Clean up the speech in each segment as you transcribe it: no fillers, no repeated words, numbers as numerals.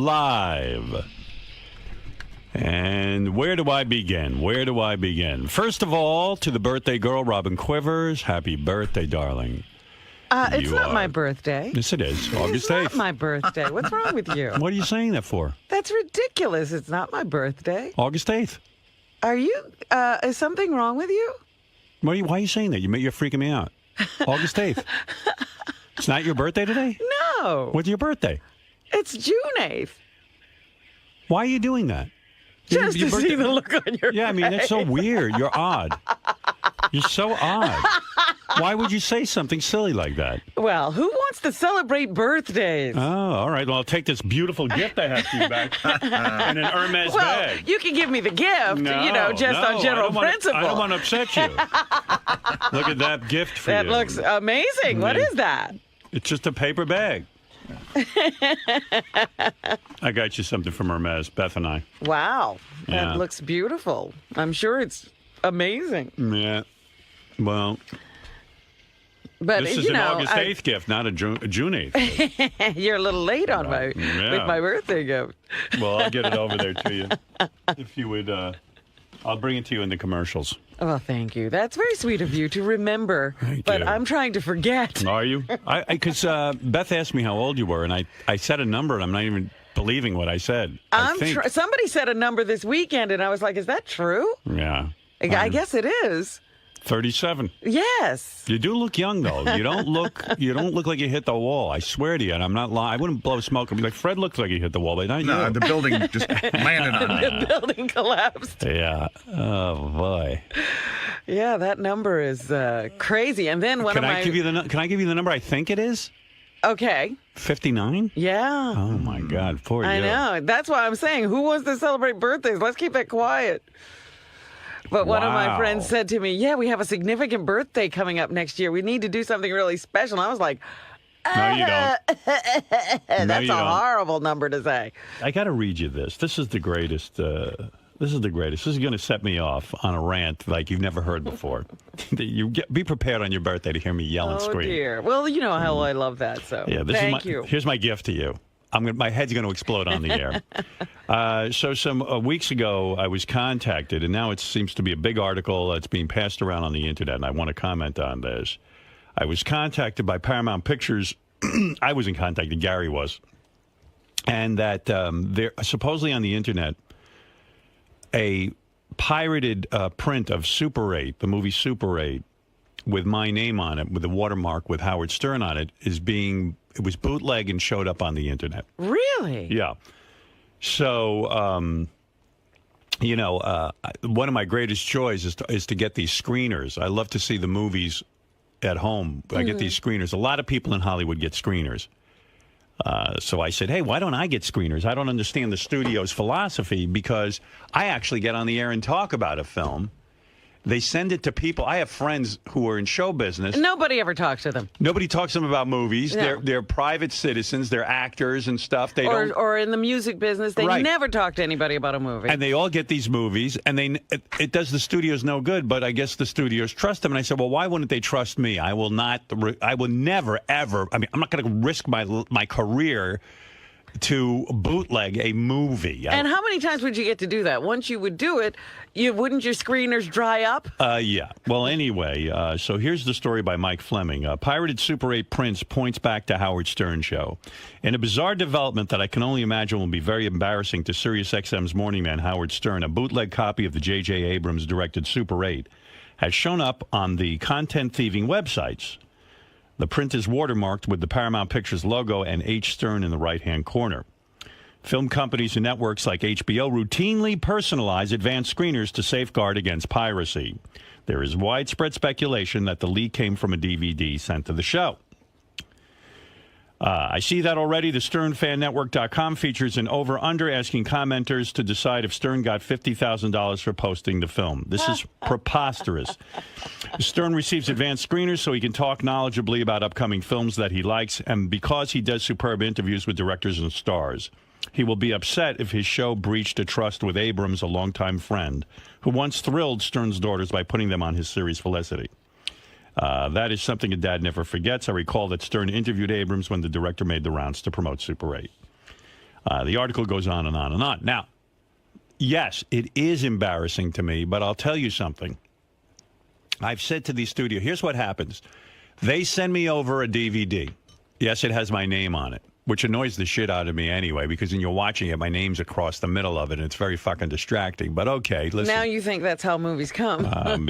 live. And where do I begin? Where do I begin? First of all, to the birthday girl, Robin Quivers, happy birthday, darling. It's not my birthday. Yes, it is. August 8th. It's not my birthday. What's wrong with you? What are you saying that for? That's ridiculous. It's not my birthday. August 8th. Are you, is something wrong with you? Why are you saying that? You're freaking me out. August 8th. It's not your birthday today? No. What's your birthday? It's June 8th. Why are you doing that? Just to see the look on your face. Yeah, I mean, that's so weird. You're odd. You're so odd. Why would you say something silly like that? Well, who wants to celebrate birthdays? Oh, all right. Well, I'll take this beautiful gift I have for you back in an Hermes bag. You can give me the gift, No, just on general principle. I don't want to upset you. Look at that gift for you. That looks amazing. What is that? It's just a paper bag. I got you something from Hermes, Beth and I. Wow. Yeah. That looks beautiful. I'm sure it's amazing. Yeah. Well, but this is an August 8th gift, not a June 8th gift. You're a little late on with my birthday gift. Well, I'll get it over there to you. If you would, I'll bring it to you in the commercials. Well, thank you. That's very sweet of you to remember. But I'm trying to forget. Are you? Because Beth asked me how old you were, and I said a number, and I'm not even believing what I said. Somebody said a number this weekend, and I was like, is that true? Yeah. I guess it is. 37. Yes. You do look young, though. You don't look like you hit the wall. I swear to you, and I'm not lying. I wouldn't blow smoke and be like, Fred looks like he hit the wall, but not you. No, the building just landed on it. The building collapsed. Yeah. Oh, boy. Yeah, that number is crazy. And then Can I give you the number I think it is? Okay. 59? Yeah. Oh, my God. Poor you. I know. That's why I'm saying, who wants to celebrate birthdays? Let's keep that quiet. But one of my friends said to me, yeah, we have a significant birthday coming up next year. We need to do something really special. And I was like, no, you don't. That's a horrible number to say. I got to read you this. This is the greatest. This is the greatest. This is going to set me off on a rant like you've never heard before. Be prepared on your birthday to hear me yell and scream. Oh, dear. Well, you know how I love that. So thank you. Here's my gift to you. My head's going to explode on the air. So some weeks ago, I was contacted, and now it seems to be a big article that's being passed around on the internet, and I want to comment on this. I was contacted by Paramount Pictures. I wasn't contacted. Gary was. And that they're supposedly on the internet, a pirated print of Super 8, the movie Super 8, with my name on it, with a watermark with Howard Stern on it, it was bootleg and showed up on the internet. Really? Yeah. So, one of my greatest joys is to get these screeners. I love to see the movies at home. I get these screeners. A lot of people in Hollywood get screeners. So I said, hey, why don't I get screeners? I don't understand the studio's philosophy because I actually get on the air and talk about a film. They send it to people. I have friends who are in show business. Nobody ever talks to them. Nobody talks to them about movies. No. They're private citizens. They're actors and stuff. Or in the music business, they never talk to anybody about a movie. And they all get these movies, and it does the studios no good. But I guess the studios trust them. And I said, well, why wouldn't they trust me? I will never ever. I mean, I'm not going to risk my career to bootleg a movie. And how many times would you get to do that? Once you would do it, wouldn't your screeners dry up? Yeah. Well, anyway, so here's the story by Mike Fleming. Pirated Super 8 prints points back to Howard Stern show. In a bizarre development that I can only imagine will be very embarrassing to SiriusXM's morning man Howard Stern, a bootleg copy of the J.J. Abrams directed Super 8 has shown up on the content thieving websites. The print is watermarked with the Paramount Pictures logo and H. Stern in the right-hand corner. Film companies and networks like HBO routinely personalize advanced screeners to safeguard against piracy. There is widespread speculation that the leak came from a DVD sent to the show. I see that already. The SternFanNetwork.com features an over-under asking commenters to decide if Stern got $50,000 for posting the film. This is preposterous. Stern receives advanced screeners so he can talk knowledgeably about upcoming films that he likes, and because he does superb interviews with directors and stars. He will be upset if his show breached a trust with Abrams, a longtime friend, who once thrilled Stern's daughters by putting them on his series Felicity. That is something a dad never forgets. I recall that Stern interviewed Abrams when the director made the rounds to promote Super 8. The article goes on and on and on. Now, yes, it is embarrassing to me, but I'll tell you something. I've said to the studio, here's what happens. They send me over a DVD. Yes, it has my name on it, which annoys the shit out of me anyway, because when you're watching it, my name's across the middle of it, and it's very fucking distracting. But okay, listen. Now you think that's how movies come.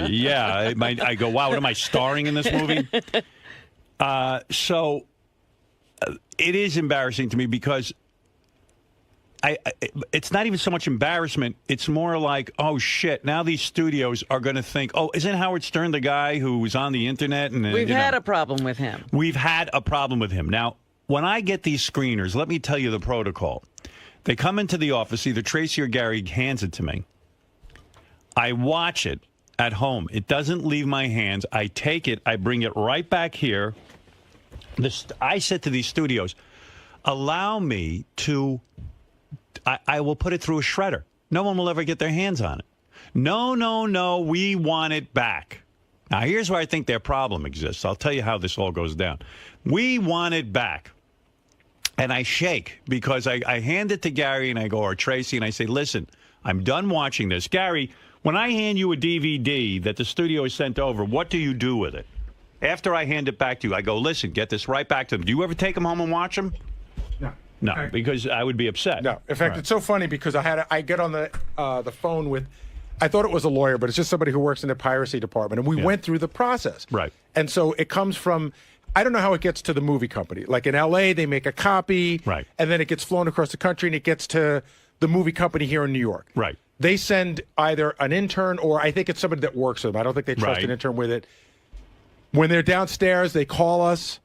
Yeah, I go, wow, what am I starring in this movie? So it is embarrassing to me because it's not even so much embarrassment. It's more like, oh, shit, now these studios are going to think, oh, isn't Howard Stern the guy who was on the internet? And We've had a problem with him. We've had a problem with him. Now, when I get these screeners, let me tell you the protocol. They come into the office, either Tracy or Gary hands it to me. I watch it at home. It doesn't leave my hands. I take it. I bring it right back here. I said to these studios, allow me to... I will put it through a shredder. No one will ever get their hands on it. No, we want it back. Now, here's where I think their problem exists. I'll tell you how this all goes down. We want it back. And I shake because I hand it to Gary and I go, or Tracy, and I say, listen, I'm done watching this. Gary, when I hand you a DVD that the studio has sent over, what do you do with it? After I hand it back to you, I go, listen, get this right back to them. Do you ever take them home and watch them? No, because I would be upset. No, in fact, It's so funny because I get on the phone with, I thought it was a lawyer, but it's just somebody who works in the piracy department, and we went through the process. Right. And so it comes from, I don't know how it gets to the movie company. Like in L.A., they make a copy, right, and then it gets flown across the country, and it gets to the movie company here in New York. Right. They send either an intern or I think it's somebody that works with them. I don't think they trust an intern with it. When they're downstairs, they call us.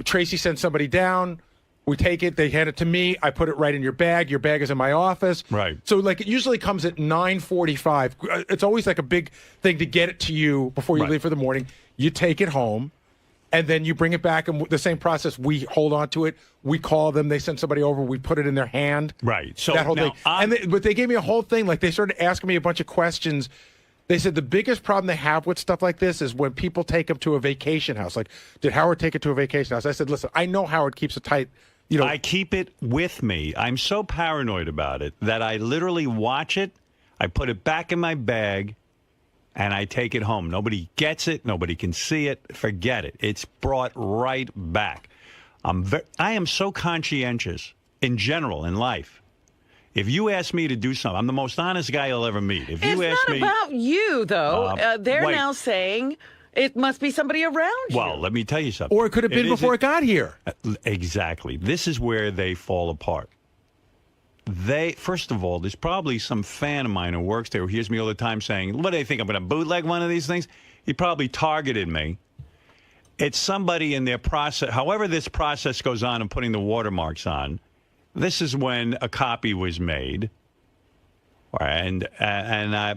Tracy sends somebody down. We take it. They hand it to me. I put it right in your bag. Your bag is in my office. Right. So, like, it usually comes at 9:45. It's always like a big thing to get it to you before you leave for the morning. You take it home, and then you bring it back. And the same process. We hold on to it. We call them. They send somebody over. We put it in their hand. Right. So that whole now thing. But they gave me a whole thing. Like, they started asking me a bunch of questions. They said the biggest problem they have with stuff like this is when people take them to a vacation house. Like, did Howard take it to a vacation house? I said, listen, I know Howard keeps it tight. I keep it with me. I'm so paranoid about it that I literally watch it, I put it back in my bag, and I take it home. Nobody gets it. Nobody can see it. Forget it. It's brought right back. I am so conscientious in general in life. If you ask me to do something, I'm the most honest guy you'll ever meet. If you it's not about you, though. They're now saying... It must be somebody around you. Well, let me tell you something. Or it could have been before it got here. Exactly. This is where they fall apart. First of all, there's probably some fan of mine who works there who hears me all the time saying, what do they think, I'm going to bootleg one of these things? He probably targeted me. It's somebody in their process. However this process goes on and putting the watermarks on, this is when a copy was made. And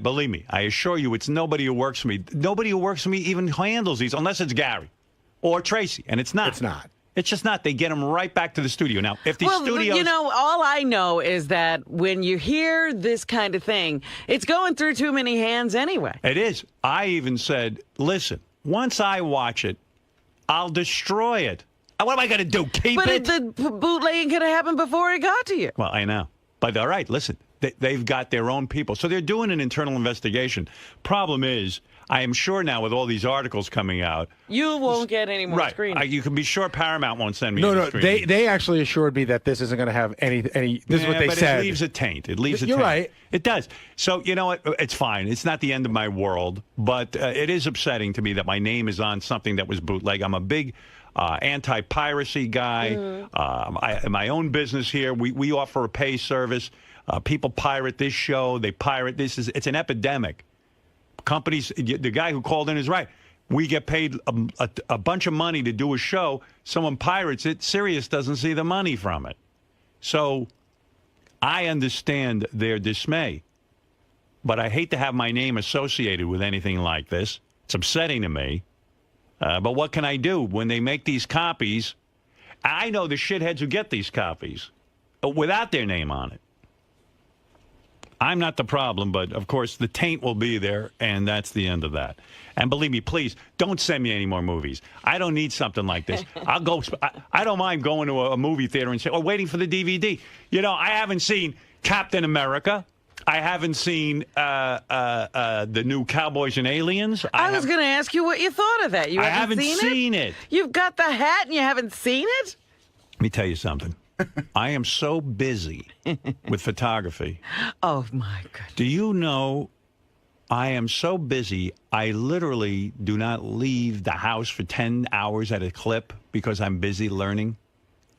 believe me, I assure you, it's nobody who works for me. Nobody who works for me even handles these, unless it's Gary or Tracy, and it's not. It's not. It's just not. They get them right back to the studio. Now, if the studios... all I know is that when you hear this kind of thing, it's going through too many hands anyway. It is. I even said, listen, once I watch it, I'll destroy it. What am I going to do, keep it? But the bootlegging could have happened before it got to you. Well, I know. But all right, listen. They've got their own people. So they're doing an internal investigation. Problem is, I am sure now with all these articles coming out... You won't get any more screening. You can be sure Paramount won't send me No, screening. they actually assured me that this isn't going to have any this is what they said. It leaves a taint. You're right. It does. So, you know what? It's fine. It's not the end of my world. But it is upsetting to me that my name is on something that was bootleg. I'm a big... anti-piracy guy. In my own business here, we offer a pay service. People pirate this show. They pirate this. It's an epidemic. Companies, the guy who called in is right. We get paid a bunch of money to do a show. Someone pirates it. Sirius doesn't see the money from it. So I understand their dismay. But I hate to have my name associated with anything like this. It's upsetting to me. But what can I do when they make these copies? I know the shitheads who get these copies without their name on it. I'm not the problem, but of course the taint will be there, and that's the end of that. And believe me, please don't send me any more movies. I don't need something like this. I'll go. I don't mind going to a movie theater and say, waiting for the DVD. You know, I haven't seen Captain America. I haven't seen the new Cowboys and Aliens. I was going to ask you what you thought of that. You haven't seen it? You've got the hat and you haven't seen it? Let me tell you something. I am so busy with photography. Oh, my goodness. Do you know I am so busy, I literally do not leave the house for 10 hours at a clip because I'm busy learning?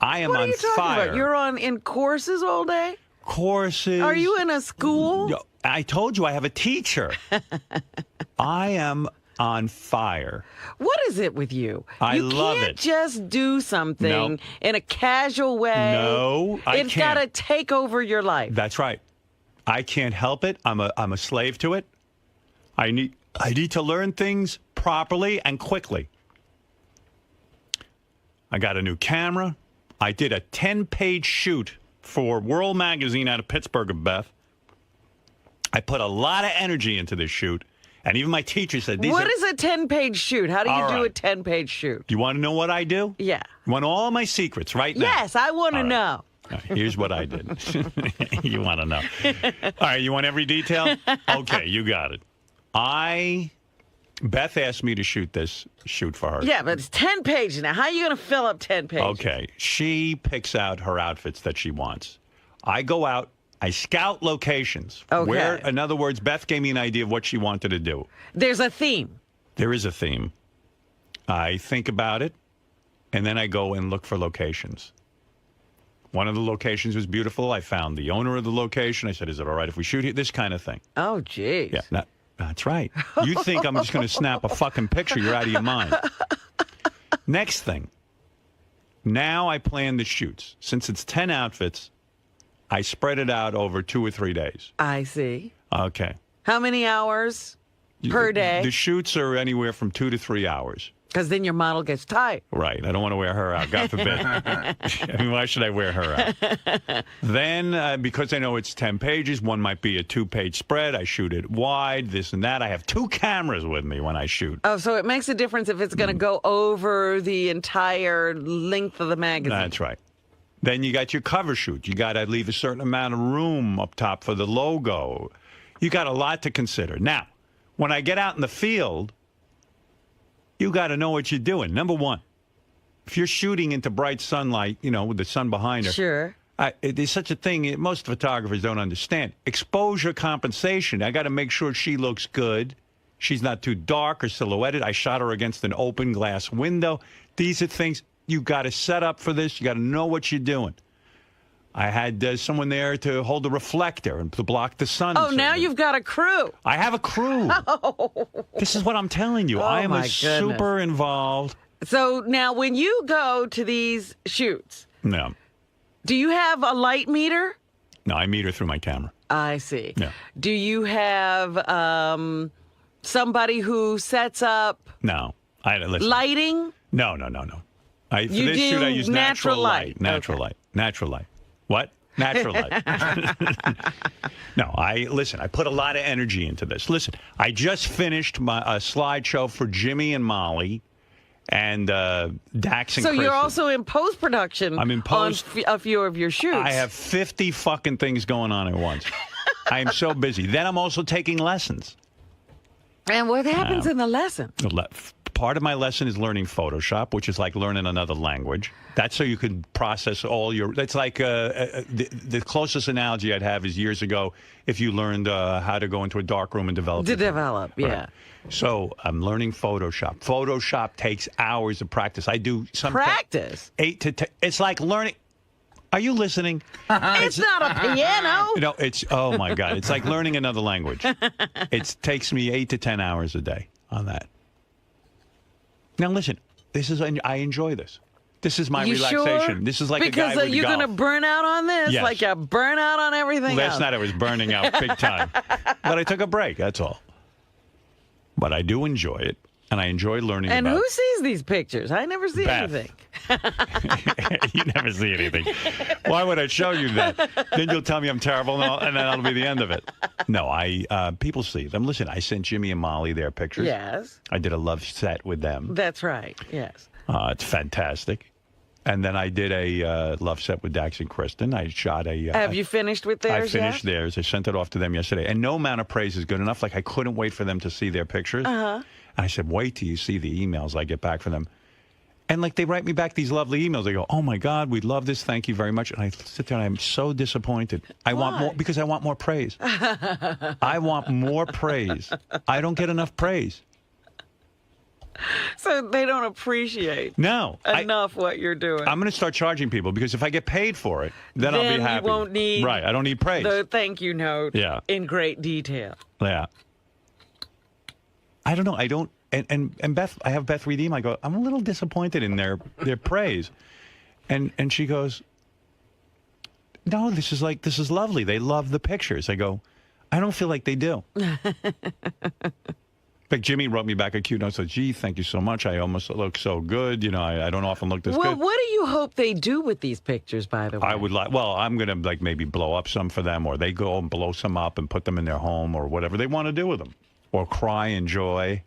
I am on fire. What are you talking about? You're in courses all day? Courses. Are you in a school? I told you I have a teacher. I am on fire. What is it with you? I love it. You can't just do something in a casual way. No, I can't. It's got to take over your life. That's right. I can't help it. I'm a slave to it. I need to learn things properly and quickly. I got a new camera. I did a 10-page shoot for World Magazine out of Pittsburgh, Beth. I put a lot of energy into this shoot. And even my teacher said, what is a 10-page shoot? How do you do a 10-page shoot? You want to know what I do? Yeah. You want all my secrets right now? Yes, I want to know. All right, here's what I did. You want to know. All right, you want every detail? Okay, you got it. Beth asked me to shoot for her. Yeah, but it's 10 pages now. How are you going to fill up 10 pages? Okay, she picks out her outfits that she wants. I go out. I scout locations. Okay. In other words, Beth gave me an idea of what she wanted to do. There's a theme. There is a theme. I think about it, and then I go and look for locations. One of the locations was beautiful. I found the owner of the location. I said, is it all right if we shoot here? This kind of thing. Oh, geez. Yeah, that's right. You think I'm just going to snap a fucking picture. You're out of your mind. Next thing. Now I plan the shoots. Since it's 10 outfits, I spread it out over 2 or 3 days. I see. Okay. How many hours per day? The shoots are anywhere from 2 to 3 hours. Because then your model gets tired. Right. I don't want to wear her out. God forbid. I mean, why should I wear her out? Then, because I know it's 10 pages, one might be a 2-page spread. I shoot it wide, this and that. I have 2 cameras with me when I shoot. Oh, so it makes a difference if it's going to go over the entire length of the magazine. That's right. Then you got your cover shoot. You got to leave a certain amount of room up top for the logo. You got a lot to consider. Now, when I get out in the field, you got to know what you're doing. Number one, if you're shooting into bright sunlight, with the sun behind her. Sure. There's such a thing most photographers don't understand. Exposure compensation. I got to make sure she looks good. She's not too dark or silhouetted. I shot her against an open glass window. These are things you got to set up for this. You got to know what you're doing. I had someone there to hold the reflector and to block the sun. Oh, now you've got a crew. I have a crew. Oh. This is what I'm telling you. I am super involved. So now when you go to these shoots, do you have a light meter? No, I meter through my camera. I see. Yeah. Do you have somebody who sets up lighting? No. For this shoot, I use natural light. Natural light. What? Natural light. No, I put a lot of energy into this. Listen, I just finished my slideshow for Jimmy and Molly and Dax and So Chris. you're also in post-production. I'm in post on a few of your shoots. I have 50 fucking things going on at once. I am so busy. Then I'm also taking lessons. And what happens in the lesson? Part of my lesson is learning Photoshop, which is like learning another language. That's so you can process all your... That's like the closest analogy I'd have is years ago if you learned how to go into a dark room and develop... Yeah. Right. So I'm learning Photoshop. Photoshop takes hours of practice. I do some... Practice? 8 to 10... It's like learning... Are you listening? It's not a piano. It's... Oh, my God. It's like learning another language. It takes me 8 to 10 hours a day on that. Now, listen, I enjoy this. This is my relaxation. Sure? This is like because a guy with you're going to burn out on this? Yes. Like you burn out on everything Last else? night I was burning out big time. But I took a break, that's all. But I do enjoy it. and I enjoy learning And about who sees these pictures? I never see Beth. anything. You never see anything. Why would I show you that? Then you'll tell me I'm terrible, and then that'll be the end of it. No, people see them. Listen, I sent Jimmy and Molly their pictures. Yes. I did a love set with them. That's right. Yes. It's fantastic. And then I did a love set with Dax and Kristen. I shot a... Have you finished with theirs I finished theirs. I sent it off to them yesterday. And no amount of praise is good enough. Like, I couldn't wait for them to see their pictures. And I said, wait till you see the emails I get back from them. And, like, they write me back these lovely emails. They go, oh, my God, we love this. Thank you very much. And I sit there and I'm so disappointed. I want more, because I want more praise. I want more praise. I don't get enough praise. So they don't appreciate enough what you're doing. I'm going to start charging people, because if I get paid for it, then I'll be happy. You won't need right. I don't need praise. the thank you note in great detail. Yeah. I don't know. I don't. And Beth, I have Beth read the email. I go, I'm a little disappointed in their praise. And she goes, no, this is lovely. They love the pictures. I go, I don't feel like they do. Like, Jimmy wrote me back a cute note, said, gee, thank you so much. I almost look so good. You know, I don't often look this good. Well, what do you hope they do with these pictures, by the way? I would I'm going to, like, maybe blow up some for them, or they go and blow some up and put them in their home, or whatever they want to do with them, or cry in joy.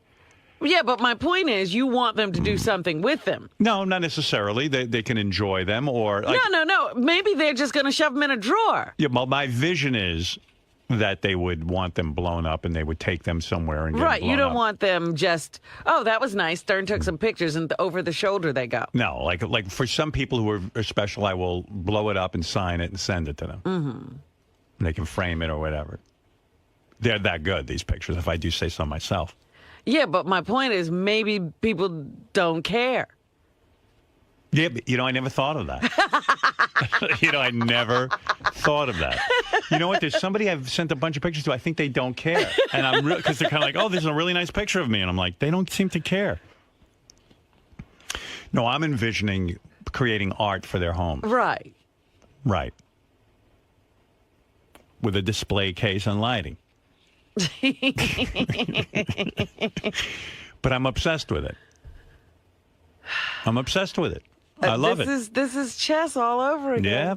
Yeah, but my point is, you want them to do something with them. No, not necessarily. They can enjoy them, or... Like, No. Maybe they're just going to shove them in a drawer. Yeah, well, my vision is that they would want them blown up and they would take them somewhere and get Right, them blown you don't up. want them just, oh, that was nice. Stern took some pictures and over the shoulder they go. No, like for some people who are special, I will blow it up and sign it and send it to them. Mm-hmm. They can frame it or whatever. They're that good, these pictures, if I do say so myself. Yeah, but my point is, maybe people don't care. Yeah, but, I never thought of that. I never thought of that. You know what? There's somebody I've sent a bunch of pictures to. I think they don't care. And I'm because they're kind of like, oh, this is a really nice picture of me. And I'm like, they don't seem to care. No, I'm envisioning creating art for their home. Right. Right. With a display case and lighting. But I'm obsessed with it. I'm obsessed with it. I love it. This is chess all over again. Yeah.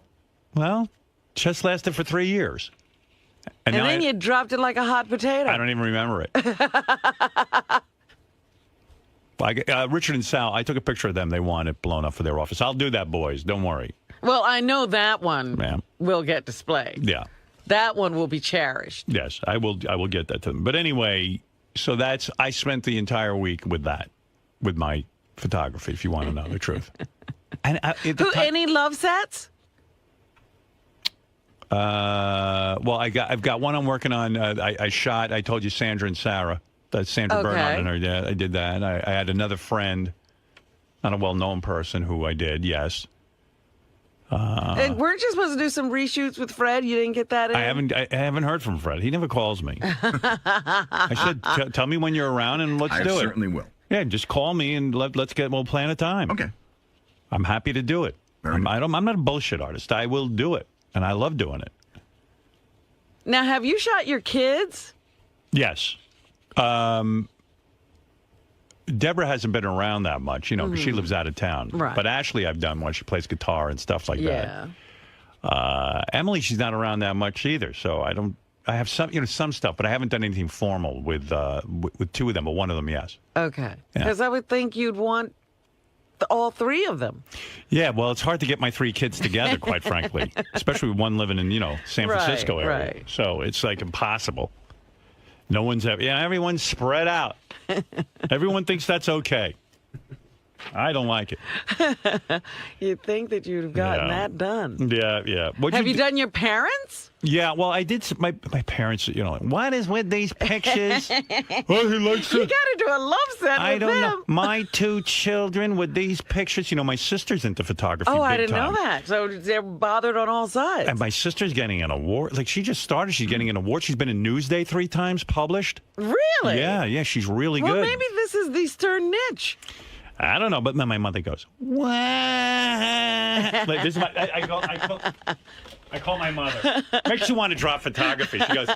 Well, chess lasted for 3 years. And then you dropped it like a hot potato. I don't even remember it. Richard and Sal, I took a picture of them. They want it blown up for their office. I'll do that, boys. Don't worry. Well, I know that one will get displayed. Yeah. That one will be cherished. Yes, I will get that to them. But anyway, so I spent the entire week with that, with my photography, if you want to know the truth. And any love sets? Well, I've got one I'm working on. I shot. I told you Sandra and Sarah. That's Sandra Bernhardt and her dad. I did that. I had another friend, not a well-known person, who I did. Yes. And weren't you supposed to do some reshoots with Fred? You didn't get that in? I haven't heard from Fred. He never calls me. I said, tell me when you're around and let's do it. I certainly will. Yeah, just call me and we'll plan a time. Okay. I'm happy to do it. I'm not a bullshit artist. I will do it, and I love doing it. Now, have you shot your kids? Yes. Deborah hasn't been around that much, because she lives out of town. Right. But Ashley, I've done one. She plays guitar and stuff like that. Emily, she's not around that much either. So I have some stuff, but I haven't done anything formal with two of them, but one of them, yes. Okay. Because I would think you'd want all three of them. Yeah, well, it's hard to get my 3 kids together, quite frankly, especially with one living in, San Francisco area. Right. So it's like impossible. No one's ever, everyone's spread out. Everyone thinks that's okay. I don't like it. You'd think that you'd have gotten that done. Yeah. Have you done your parents? Yeah, well, I did. My parents, what is with these pictures? Well, he likes You got to do a love set I with don't them. know. My 2 children with these pictures. My sister's into photography. Oh, big I didn't time. know that. So they're bothered on all sides. And my sister's getting an award. Like, she just started. She's getting an award. She's been in Newsday 3 times, published. Really? Yeah. She's really well, good. Maybe this is the Stern niche. I don't know, but then my mother goes, what? Like, this is my, I call my mother. Makes you want to drop photography. She goes,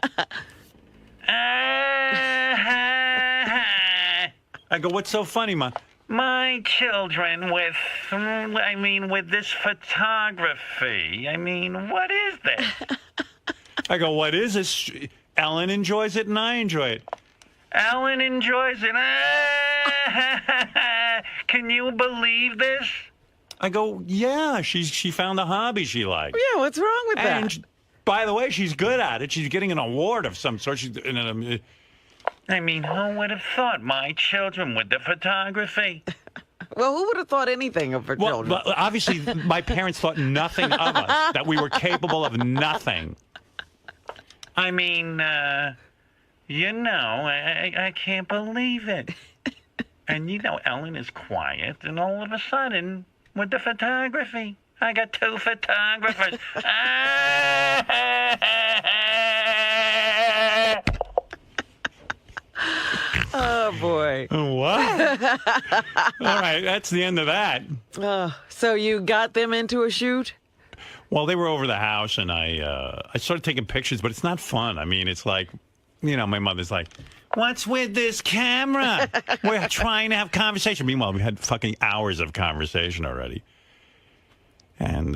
I I go, what's so funny, Ma? My children with this photography. I mean, what is this? I go, what is this? Ellen enjoys it and I enjoy it. Ellen enjoys it. Can you believe this? I go, yeah, she found a hobby she likes. Yeah, what's wrong with that? And by the way, she's good at it. She's getting an award of some sort. I mean, who would have thought my children with the photography? Well, who would have thought anything of her children? Well, obviously, my parents thought nothing of us, that we were capable of nothing. I mean, I can't believe it. And, Ellen is quiet, and all of a sudden, with the photography, I got 2 photographers. Oh, boy. What? All right, that's the end of that. So you got them into a shoot? Well, they were over the house, and I started taking pictures, but it's not fun. I mean, it's like, my mother's like, what's with this camera? We're trying to have conversation. Meanwhile, we had fucking hours of conversation already. And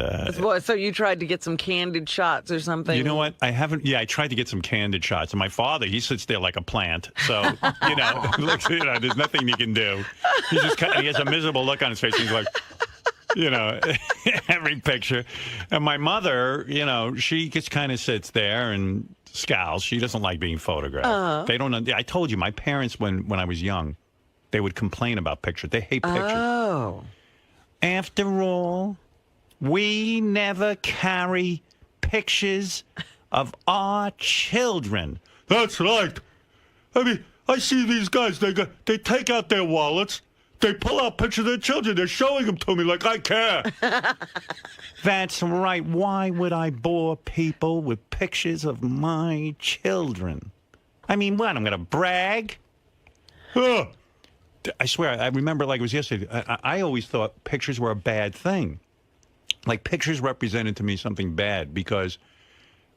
so you tried to get some candid shots or something? You know what? I haven't. Yeah, I tried to get some candid shots. And my father, he sits there like a plant. So there's nothing he can do. He has a miserable look on his face. He's like, every picture. And my mother, she just kind of sits there and scowls. She doesn't like being photographed. They don't. I told you, my parents, when I was young, they would complain about pictures. They hate pictures. Oh. After all, we never carry pictures of our children. That's right. I mean, I see these guys. They take out their wallets. They pull out pictures of their children. They're showing them to me like I care. That's right. Why would I bore people with pictures of my children? I mean, what? I'm going to brag? I swear, I remember like it was yesterday. I always thought pictures were a bad thing. Like, pictures represented to me something bad because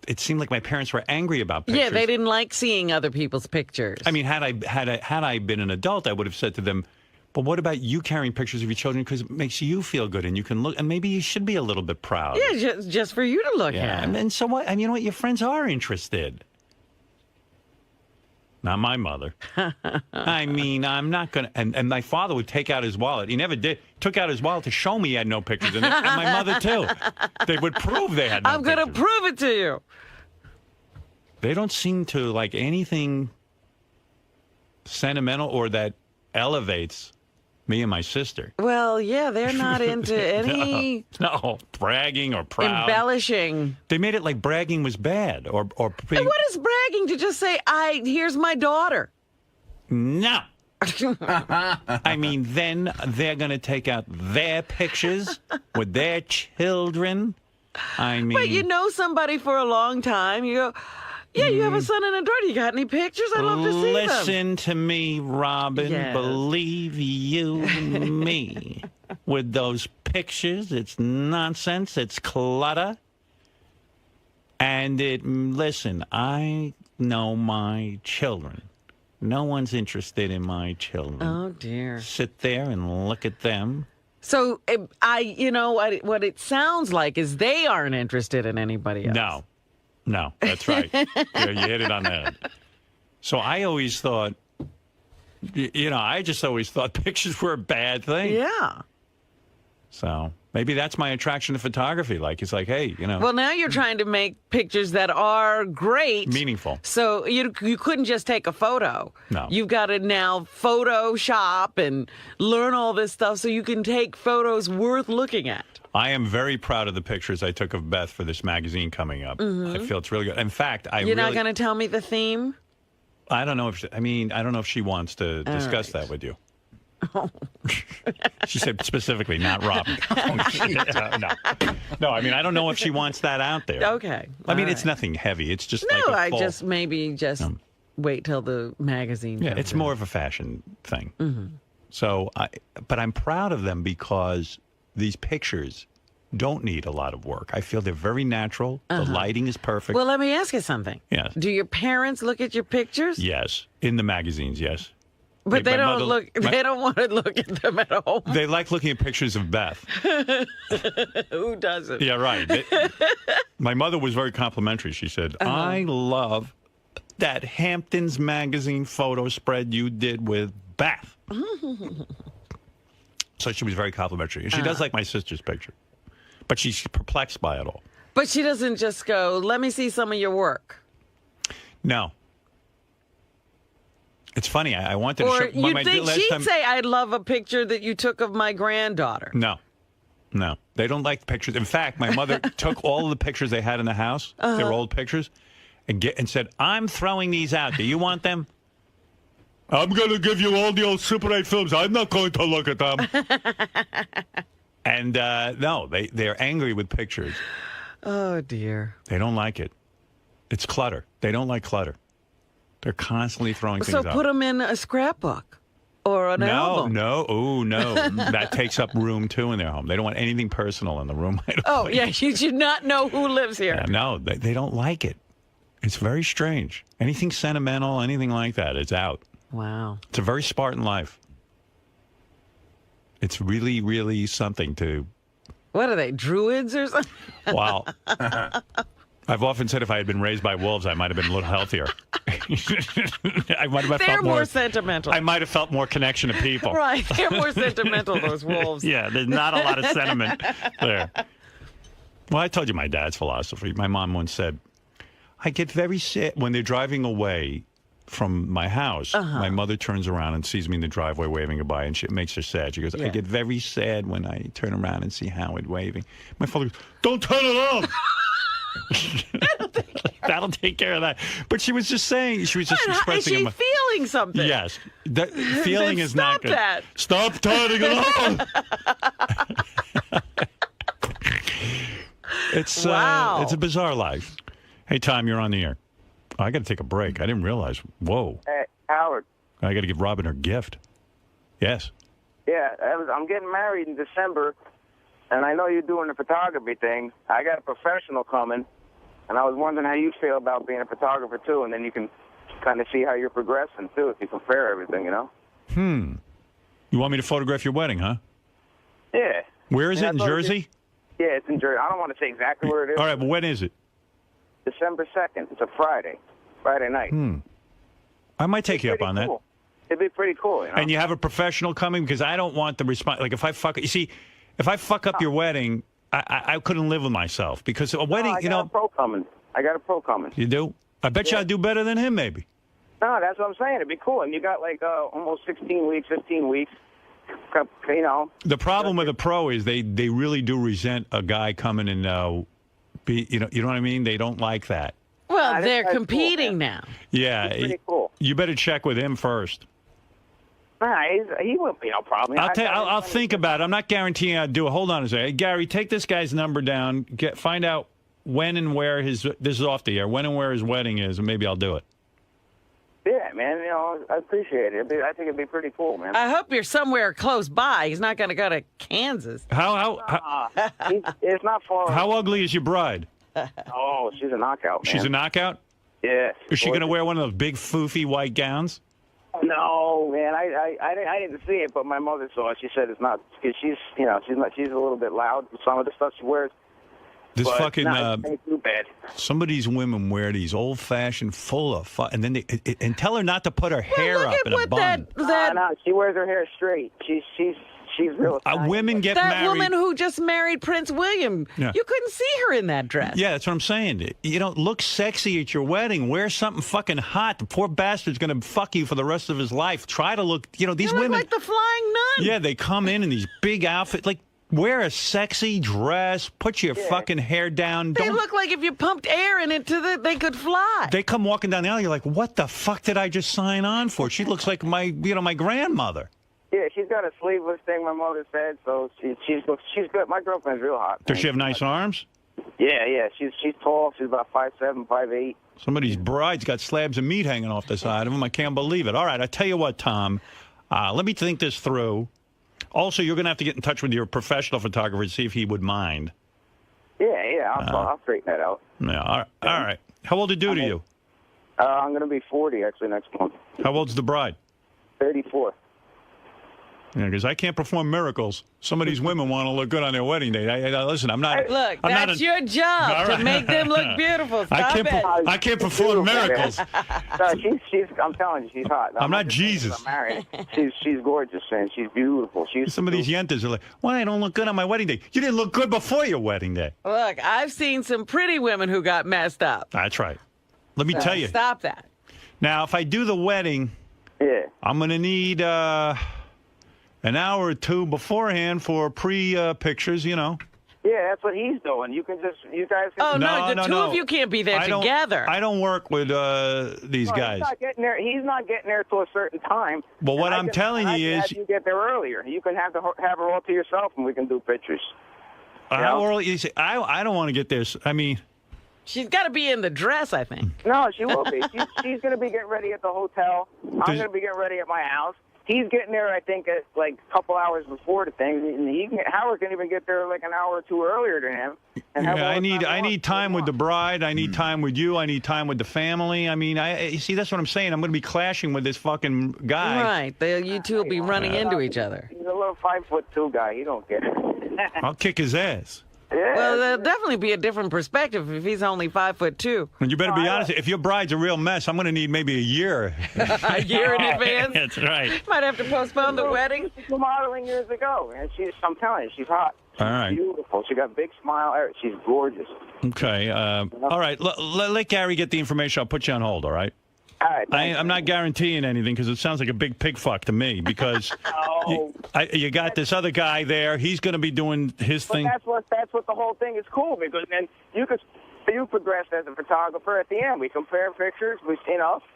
it seemed like my parents were angry about pictures. Yeah, they didn't like seeing other people's pictures. I mean, had I been an adult, I would have said to them, but what about you carrying pictures of your children because it makes you feel good and you can look, and maybe you should be a little bit proud. Yeah, just for you to look at. And so what? And you know what? Your friends are interested. Not my mother. I mean, I'm not going to... And my father would take out his wallet. He never did. Took out his wallet to show me he had no pictures. And my mother, too. They would prove they had no I'm pictures. going to prove it to you. They don't seem to like anything sentimental or that elevates me and my sister. Well, yeah, they're not into any... No, bragging or proud. Embellishing. They made it like bragging was bad or being... And what is bragging to just say, here's my daughter? No. I mean, then they're going to take out their pictures with their children. I mean... But you know somebody for a long time. You go... Yeah, you have a son and a daughter. You got any pictures? I'd love to see them. Listen to me, Robin. Yes. Believe you me. With those pictures, it's nonsense. It's clutter. And listen, I know my children. No one's interested in my children. Oh, dear. Sit there and look at them. So, what it sounds like is they aren't interested in anybody else. No, that's right. You hit it on the head. So I always thought, I just always thought pictures were a bad thing. Yeah. So maybe that's my attraction to photography. Like, it's like, hey, Well, now you're trying to make pictures that are great. Meaningful. So you couldn't just take a photo. No. You've got to now Photoshop and learn all this stuff so you can take photos worth looking at. I am very proud of the pictures I took of Beth for this magazine coming up. I feel it's really good. In fact, You're not going to tell me the theme? I don't know if she wants to discuss that with you. Oh. She said specifically, not Robin. No, I mean, I don't know if she wants that out there. Okay. I mean, it's nothing heavy. It's just No, like a full... wait till the magazine comes it's out. more of a fashion thing. So, but I'm proud of them because these pictures don't need a lot of work. I feel they're very natural. The lighting is perfect. Well, let me ask you something. Yes. Do your parents look at your pictures? Yes. In the magazines, yes. But they My don't mother- look. They don't want to look at them at home. They like looking at pictures of Beth. Who doesn't? Yeah, right. My mother was very complimentary. She said, I love that Hamptons magazine photo spread you did with Beth. So she was very complimentary. And she does like my sister's picture. But she's perplexed by it all. But she doesn't just go, let me see some of your work. No. It's funny. I wanted to Or show... you'd think she'd say, I'd love a picture that you took of my granddaughter. No. No. They don't like pictures. In fact, my mother took all of the pictures they had in the house, their old pictures, and said, I'm throwing these out. Do you want them? I'm going to give you all the old Super 8 films. I'm not going to look at them. And no, they're angry with pictures. Oh, dear. They don't like it. It's clutter. They don't like clutter. They're constantly throwing things out. So put them in a scrapbook or an album. No. That takes up room, too, in their home. They don't want anything personal in the room. Yeah, you should not know who lives here. Yeah, no, they don't like it. It's very strange. Anything sentimental, anything like that, it's out. Wow. It's a very Spartan life. It's really, really something to... What are they, druids or something? Wow. I've often said if I had been raised by wolves, I might have been a little healthier. I might have They're felt more sentimental. I might have felt more connection to people. Right. They're more sentimental, those wolves. Yeah, there's not a lot of sentiment there. Well, I told you my dad's philosophy. My mom once said, I get very sad when they're driving away from my house. My mother turns around and sees me in the driveway waving goodbye, and it makes her sad. She goes, I get very sad when I turn around and see Howard waving. My father goes, don't turn it on. That'll take care of that. But she was just saying, she was just expressing. Is she feeling something? Yes. The feeling is not good. Stop that. Stop turning it on. It's Wow. It's a bizarre life. Hey, Tom, you're on the air. Oh, I got to take a break. I didn't realize. Whoa. Hey, Howard. I got to give Robin her gift. Yes. Yeah, I'm getting married in December, and I know you're doing the photography thing. I got a professional coming, and I was wondering how you feel about being a photographer, too, and then you can kind of see how you're progressing, too, if you compare everything, you know? You want me to photograph your wedding, huh? Yeah. Where is it? In Jersey? Yeah, it's in Jersey. I don't want to say exactly where it is. All right, but when is it? December 2nd. It's a Friday night. I might take you up on that. Cool. It'd be pretty cool, you know? And you have a professional coming? Because I don't want the response. Like, if I fuck up your wedding, I couldn't live with myself. Because a wedding, I got a pro coming. You do? I bet you I'd do better than him, maybe. No, that's what I'm saying. It'd be cool. And you got like almost 16 weeks, 15 weeks. You know. The problem with a pro is they really do resent a guy coming and you know what I mean? They don't like that. Well, they're competing now. Yeah. It's pretty cool. You better check with him first. Nah, he wouldn't be no problem. I'll think about it. I'm not guaranteeing I'd do it. Hold on a second. Hey, Gary, take this guy's number down. Find out when and where this is off the air, when and where his wedding is, and maybe I'll do it. Yeah, man. You know, I appreciate it. I think it'd be pretty cool, man. I hope you're somewhere close by. He's not going to go to Kansas. It's not far. How ugly is your bride? Oh, she's a knockout, man. She's a knockout? Yeah. Is she going to wear one of those big foofy white gowns? No, man. I didn't see it, but my mother saw it. She said it's not because she's a little bit loud with some of the stuff she wears. This but fucking it ain't too bad. Some of these women wear these old-fashioned, full of fun, and then and tell her not to put her hair up in a bun. No, she wears her hair straight. She's real. Women get that married. Woman who just married Prince William. Yeah. You couldn't see her in that dress. Yeah, that's what I'm saying. You don't look sexy at your wedding. Wear something fucking hot. The poor bastard's going to fuck you for the rest of his life. Try to look, these You look women. like the Flying Nun. Yeah, they come in these big outfits. Like, wear a sexy dress. Put your fucking hair down. They look like if you pumped air in it they could fly. They come walking down the aisle. You're like, what the fuck did I just sign on for? She looks like my grandmother. Yeah, she's got a sleeveless thing, my mother said, so she's good. My girlfriend's real hot. Does she have nice arms? Yeah, she's tall. She's about 5'7", 5'8". Somebody's bride's got slabs of meat hanging off the side of them. I can't believe it. All right, I tell you what, Tom, let me think this through. Also, you're going to have to get in touch with your professional photographer to see if he would mind. Yeah, I'll straighten that out. Yeah, all right. How old did it do to you? I'm going to be 40, actually, next month. How old's the bride? 34. Yeah, because I can't perform miracles. Some of these women want to look good on their wedding day. Listen, I'm not. Look, I'm that's not your job to make them look beautiful. Stop it. I can't perform miracles. No, she's. I'm telling you, she's hot. I'm not Jesus. I'm married. She's gorgeous and she's beautiful. Some of these yentas are like, "Why I don't look good on my wedding day? You didn't look good before your wedding day." Look, I've seen some pretty women who got messed up. That's right. Let me tell you. Stop that. Now, if I do the wedding, I'm going to need an hour or two beforehand for pre-pictures, you know. Yeah, that's what he's doing. You guys can. Oh, no, the two of you can't be there together. I don't work with these guys. He's not getting there. He's not getting there till a certain time. Well, what I'm telling you is, you get there earlier. You can have her all to yourself, and we can do pictures. how early? You say, I don't want to get there. I mean, she's got to be in the dress, I think. No, she will be. She's going to be getting ready at the hotel. I'm going to be getting ready at my house. He's getting there, I think, at like a couple hours before the thing. And Howard can even get there like an hour or two earlier than him. And I need time with the bride. I need time with you. I need time with the family. I mean, you see, that's what I'm saying. I'm going to be clashing with this fucking guy. Right. You two will be running into each other. He's a little 5'2" guy. You don't get it. I'll kick his ass. Yeah. Well, there'll definitely be a different perspective if he's only 5'2". And you better be honest. If your bride's a real mess, I'm going to need maybe a year. A year in advance? That's right. Might have to postpone the wedding. She was modeling years ago, and I'm telling you, she's hot. She's all right. Beautiful. She got a big smile. She's gorgeous. Okay. All right. Let Gary get the information. I'll put you on hold, all right? All right. I'm not guaranteeing anything because it sounds like a big pig fuck to me because you got this other guy there. He's going to be doing his thing. That's what the whole thing is cool because then you progress as a photographer at the end. We compare pictures.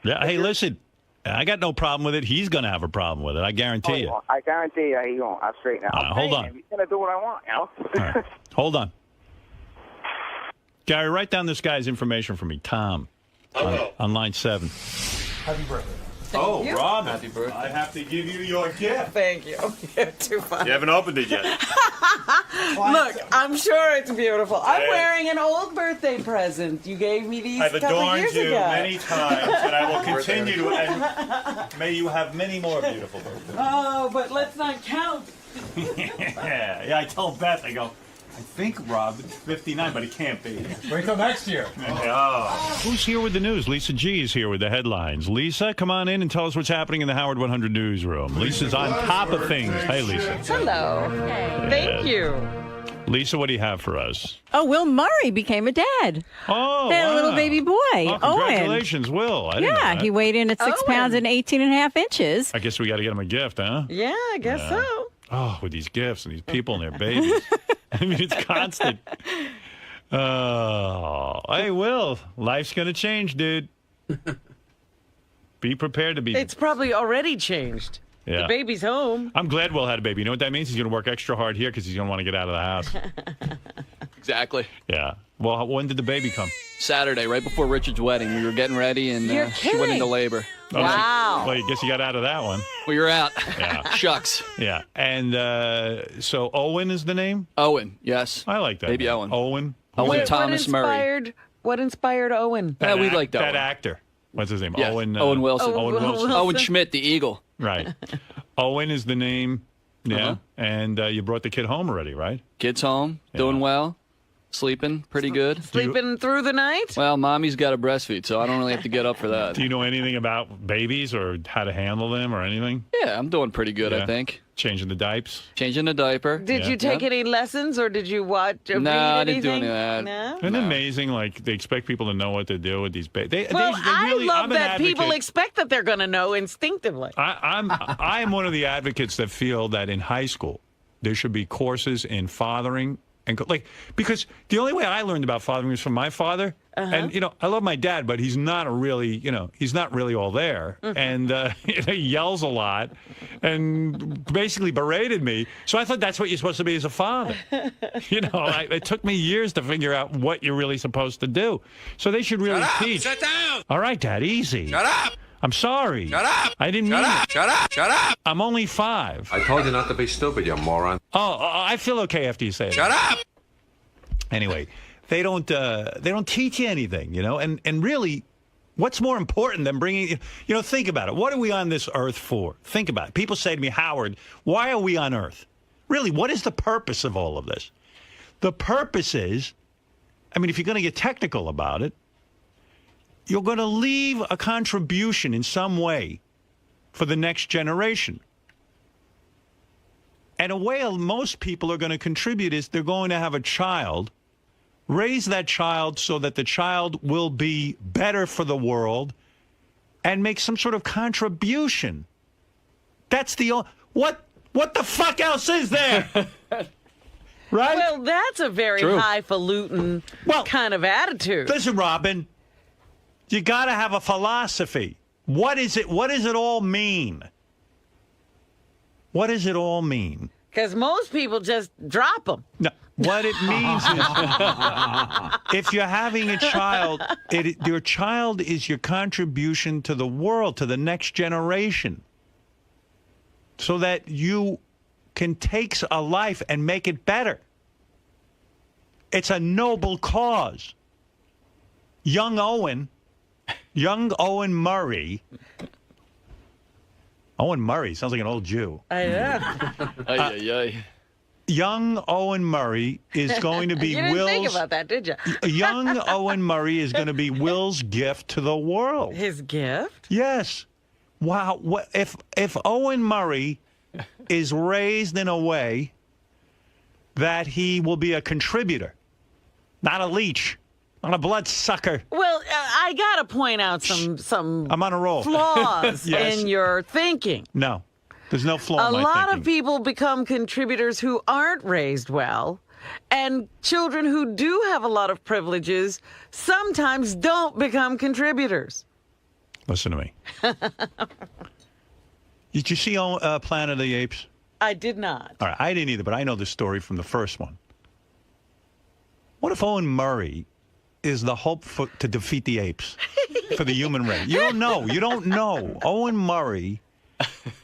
Yeah. Hey, listen. I got no problem with it. He's going to have a problem with it. I guarantee you. I guarantee you he won't. I'll straighten out. Hold on. He's going to do what I want, you know? All right. Hold on. Gary, write down this guy's information for me. Tom. On line 7. Happy birthday. Thank you. Robin. Happy birthday. I have to give you your gift. Thank you. You're too funny. You haven't opened it yet. Look, I'm sure it's beautiful. I'm wearing an old birthday present. You gave me these I've a couple adorned years you ago. many times, and I will continue to. And may you have many more beautiful birthdays. Oh, but let's not count. Yeah, I told Beth, I go, I think Rob is 59, but it can't be. Wait till next year. Oh. Who's here with the news? Lisa G is here with the headlines. Lisa, come on in and tell us what's happening in the Howard 100 newsroom. Lisa's on top of things. Hey, Lisa. Hello. Thank you. Lisa, what do you have for us? Oh, Will Murray became a dad. Oh, They had a little wow. baby boy, Oh, Owen. congratulations, Will. I didn't know Yeah, that. he weighed in at 6 Owen. pounds and 18 and a half inches. I guess we got to get him a gift, huh? Yeah, I guess so. Oh, with these gifts and these people and their babies. I mean, it's constant. Oh, hey, Will, life's going to change, dude. Be prepared to be. It's probably already changed. Yeah. The baby's home. I'm glad Will had a baby. You know what that means? He's going to work extra hard here because he's going to want to get out of the house. Exactly. Yeah. Well, when did the baby come? Saturday, right before Richard's wedding. We were getting ready, and You're she went kidding. into labor. Oh, Wow. Well, I guess you got out of that one. We were out. Yeah. Shucks. Yeah. And so Owen is the name? Owen, yes. I like that. Baby name. Owen. Owen. Owen Thomas Murray. What inspired Owen? Yeah, we like that Owen. actor. What's his name? Yeah. Owen. Owen Wilson. Owen Wilson. Owen Schmidt, the Eagle. Right. Owen is the name. Yeah. Uh-huh. And you brought the kid home already, right? Kid's home, doing well, sleeping pretty good. Sleeping through the night? Well, mommy's got to breastfeed, so I don't really have to get up for that. Do you know anything about babies or how to handle them or anything? Yeah, I'm doing pretty good, Yeah. I think. Changing the diapers? Changing the diaper. Did Yeah. you take any lessons or did you watch or No, read I didn't do anything? any of that. No? Isn't it amazing? Like, they expect people to know what to do with these babies. Well, I really, love I'm an that people advocate. expect that they're going to know instinctively. I am one of the advocates that feel that in high school there should be courses in fathering and because the only way I learned about fathering was from my father. And I love my dad, but he's not he's not really all there, and he yells a lot, and basically berated me. So I thought that's what you're supposed to be as a father. It took me years to figure out what you're really supposed to do. So they should really teach. Shut down! All right, Dad, easy. Shut up! I'm sorry. Shut up! I didn't Shut mean up! it. Shut up! Shut up! I'm only 5. I told you not to be stupid, you moron. Oh, I feel okay after you say it. Shut up! Anyway, they don't teach you anything, and really, What's more important than bringing, think about it. What are we on this earth for? Think about it. People say to me, Howard, why are we on earth? Really, what is the purpose of all of this? The purpose is, if you're going to get technical about it, you're going to leave a contribution in some way for the next generation. And a way most people are going to contribute is they're going to have a child, raise that child so that the child will be better for the world and make some sort of contribution. That's the what the fuck else is there? Right? Well, that's a very highfalutin kind of attitude. Listen, Robin, you got to have a philosophy. What is it? What does it all mean? What does it all mean? Because most people just drop them. No, what it means is if you're having a child, your child is your contribution to the world, to the next generation, so that you can take a life and make it better. It's a noble cause. Young Owen Murray. Owen Murray sounds like an old Jew. I know. Young Owen Murray is going to be you didn't Will's. think about that, did you? Young Owen Murray is going to be Will's gift to the world. His gift? Yes. Wow. If Owen Murray is raised in a way that he will be a contributor, not a leech, not a bloodsucker. Well, I got to point out some I'm on a roll. flaws Yes. in your thinking. No. There's no flaw in my A lot thinking. of people become contributors who aren't raised well, and children who do have a lot of privileges sometimes don't become contributors. Listen to me. Did you see Planet of the Apes? I did not. All right, I didn't either, but I know the story from the first one. What if Owen Murray is the hope to defeat the apes for the human race? You don't know. You don't know. Owen Murray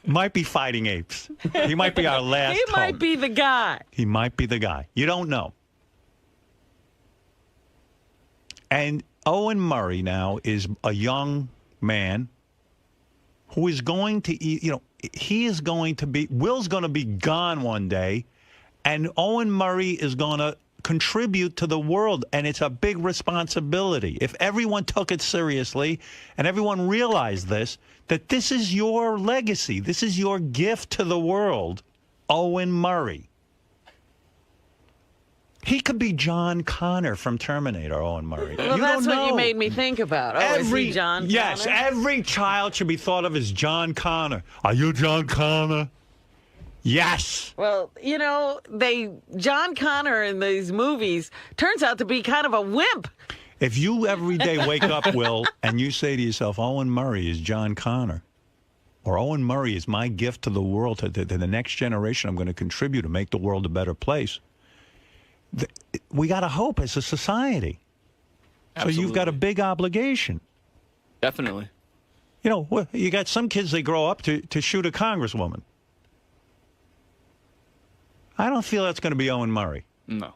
might be fighting apes. He might be our last He might be the guy. He might be the guy. You don't know. And Owen Murray now is a young man who is going to, he is going to be, Will's going to be gone one day, and Owen Murray is going to contribute to the world, and it's a big responsibility. If everyone took it seriously and everyone realized this, that this is your legacy, this is your gift to the world, Owen Murray. He could be John Connor from Terminator, Owen Murray. Well, that's what you made me think about. Oh, is he John Connor? Yes, every child should be thought of as John Connor. Are you John Connor? Yes. Well, John Connor in these movies turns out to be kind of a wimp. If you every day wake up, Will, and you say to yourself, Owen Murray is John Connor, or Owen Murray is my gift to the world, to the next generation, I'm going to contribute to make the world a better place. We got to hope as a society. Absolutely. So you've got a big obligation. Definitely. You got some kids, they grow up to shoot a congresswoman. I don't feel that's going to be Owen Murray. No.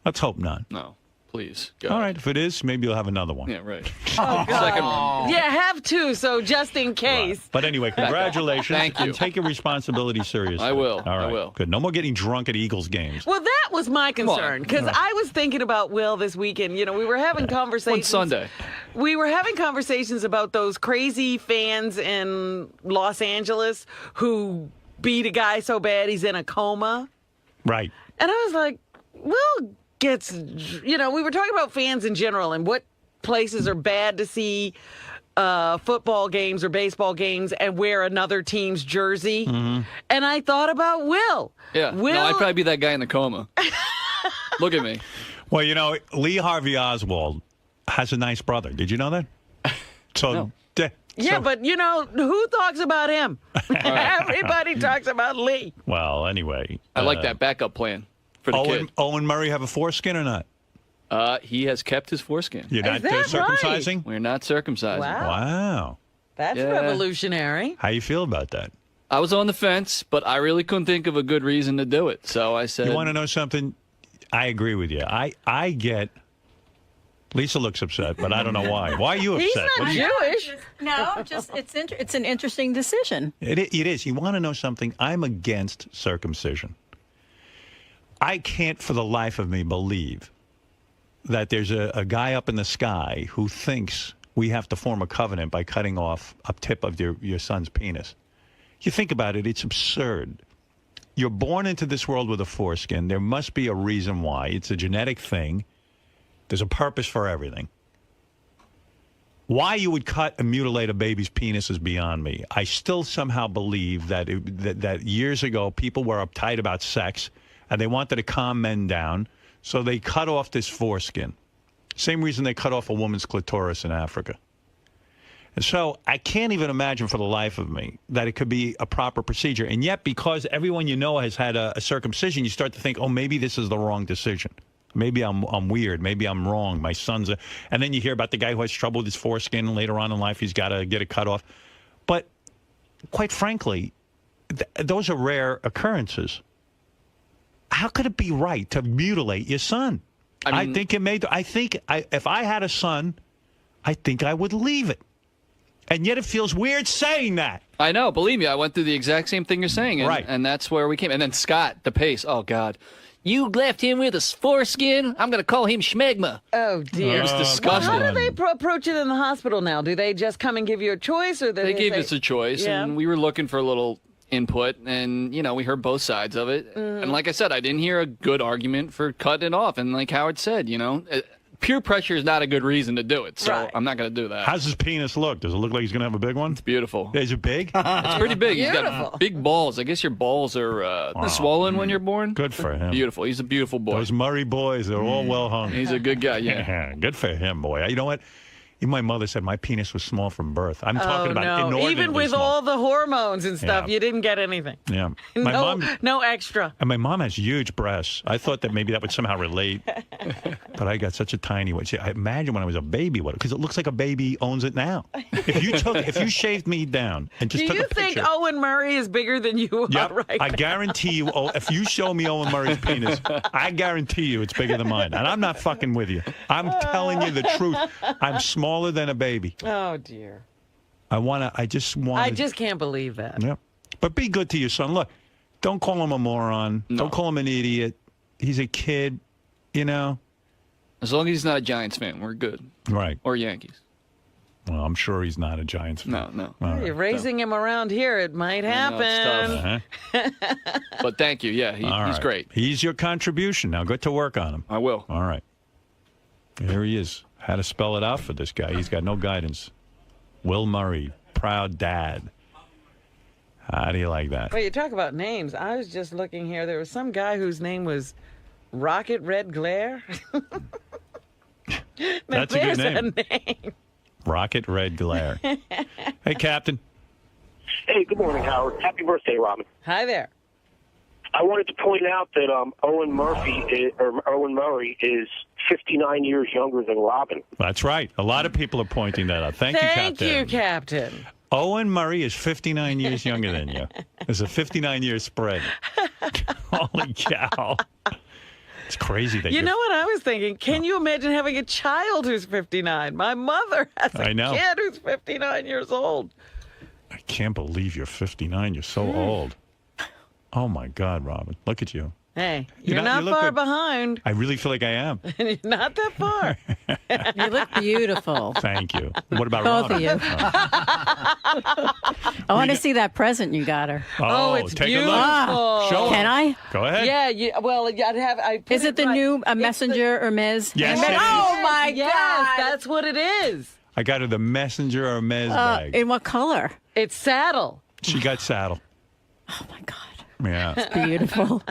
Let's hope not. No. Please. Go All ahead. right. If it is, maybe you'll have another one. Yeah, right. Oh, God. Second one. Yeah, have two, so just in case. Right. But anyway, congratulations. Thank you. And take your responsibility seriously. I will. All right. I will. Good. No more getting drunk at Eagles games. Well, that was my concern, because I was thinking about Will this weekend. We were having conversations. One Sunday. We were having conversations about those crazy fans in Los Angeles who beat a guy so bad he's in a coma. Right. And I was like, Will gets, we were talking about fans in general and what places are bad to see football games or baseball games and wear another team's jersey. Mm-hmm. And I thought about Will. Yeah. Will, No, I'd probably be that guy in the coma. Look at me. Well, Lee Harvey Oswald has a nice brother. Did you know that? So, No. Yeah, but who talks about him? Everybody talks about Lee. Well, anyway. I like that backup plan for the kid. Owen Murray have a foreskin or not? He has kept his foreskin. You're not that circumcising? We're not circumcising. Wow. That's revolutionary. How you feel about that? I was on the fence, but I really couldn't think of a good reason to do it. So I said... You want to know something? I agree with you. I get Lisa looks upset, but I don't know why. Why are you upset? He's not What do you- Jewish. No, just it's an interesting decision. It is. You want to know something? I'm against circumcision. I can't for the life of me believe that there's a guy up in the sky who thinks we have to form a covenant by cutting off a tip of your son's penis. You think about it, it's absurd. You're born into this world with a foreskin. There must be a reason why. It's a genetic thing. There's a purpose for everything. Why you would cut and mutilate a baby's penis is beyond me. I still somehow believe that that years ago people were uptight about sex and they wanted to calm men down, so they cut off this foreskin. Same reason they cut off a woman's clitoris in Africa. And so I can't even imagine for the life of me that it could be a proper procedure. And yet, because everyone you know has had a circumcision, you start to think, oh, maybe this is the wrong decision. Maybe I'm weird. Maybe I'm wrong. My son's a... And then you hear about the guy who has trouble with his foreskin, and later on in life he's got to get it cut off. But quite frankly, those are rare occurrences. How could it be right to mutilate your son? I mean, if I had a son, I think I would leave it. And yet it feels weird saying that. I know. Believe me, I went through the exact same thing you're saying. And, Right. And that's where we came. And then Scott, the pace. Oh, God. You left him with a foreskin? I'm going to call him Schmegma. Oh, dear. It's Well, disgusting. how do they approach it in the hospital now? Do they just come and give you a choice? Or They gave us a choice, Yeah. and we were looking for a little input, and, you know, we heard both sides of it. And like I said, I didn't hear a good argument for cutting it off. And like Howard said, you know, peer pressure is not a good reason to do it, so Right. I'm not going to do that. How's his penis look? Does it look like he's going to have a big one? It's beautiful. Is it big? It's pretty big. He's Beautiful. got big balls. I guess your balls are swollen when you're born. Good for him. Beautiful. He's a beautiful boy. Those Murray boys, they're all well hung. He's a good guy, yeah. Good for him, boy. You know what? Even my mother said my penis was small from birth. I'm talking Oh, about no. inordinately Even with small. all the hormones and stuff, Yeah. you didn't get anything. Yeah. My No, mom... no extra. And my mom has huge breasts. I thought that maybe that would somehow relate, but I got such a tiny one. See, I imagine when I was a baby, because it looks like a baby owns it now. If you shaved me down and just Do took you a picture, think Owen Murray is bigger than you yep, are right I now? guarantee you. Oh, if you show me Owen Murray's penis, I guarantee you it's bigger than mine. And I'm not fucking with you. I'm telling you the truth. I'm smaller than a baby. Oh, dear. I just want. I just can't believe that. Yeah. But be good to your son. Look, don't call him a moron. No. Don't call him an idiot. He's a kid, you know. As long as he's not a Giants fan, we're good. Right. Or Yankees. Well, I'm sure he's not a Giants fan. No. All right. You're raising him around here. It might know, it's happen. Uh-huh. But thank you. Yeah, All he's right. great. He's your contribution. Now get to work on him. I will. All right. Here he is. How to spell it out for this guy. He's got no guidance. Will Murray, proud dad. How do you like that? Well, you talk about names. I was just looking here. There was some guy whose name was Rocket Red Glare. That's a good name. name. Rocket Red Glare. Hey, Captain. Hey, good morning, Howard. Happy birthday, Robin. Hi there. I wanted to point out that Owen Murray is 59 years younger than Robin. That's right. A lot of people are pointing that out. Thank you, Captain. Thank you, Captain. Owen Murray is 59 years younger than you. There's a 59-year spread. Holy cow. It's crazy that You know what I was thinking? Can you imagine having a child who's 59? My mother has a I know. kid who's 59 years old. I can't believe you're 59. You're so old. Oh, my God, Robin. Look at you. Hey, you're not- not you look far good. behind. I really feel like I am. You're not that far. You look beautiful. Thank you. What about Both Robin? of you. I want to see that present you got her. Oh, it's take beautiful. a look. Show Can her. I? Go ahead. Yeah, well, I'd have. I put Is it the right- new it's Messenger Hermes? Yes, handbag? it is. Oh my Yes, God! that's what it is. I got her the Messenger Hermes bag. In what color? It's saddle. She got saddle. Oh my God! Yeah. Beautiful.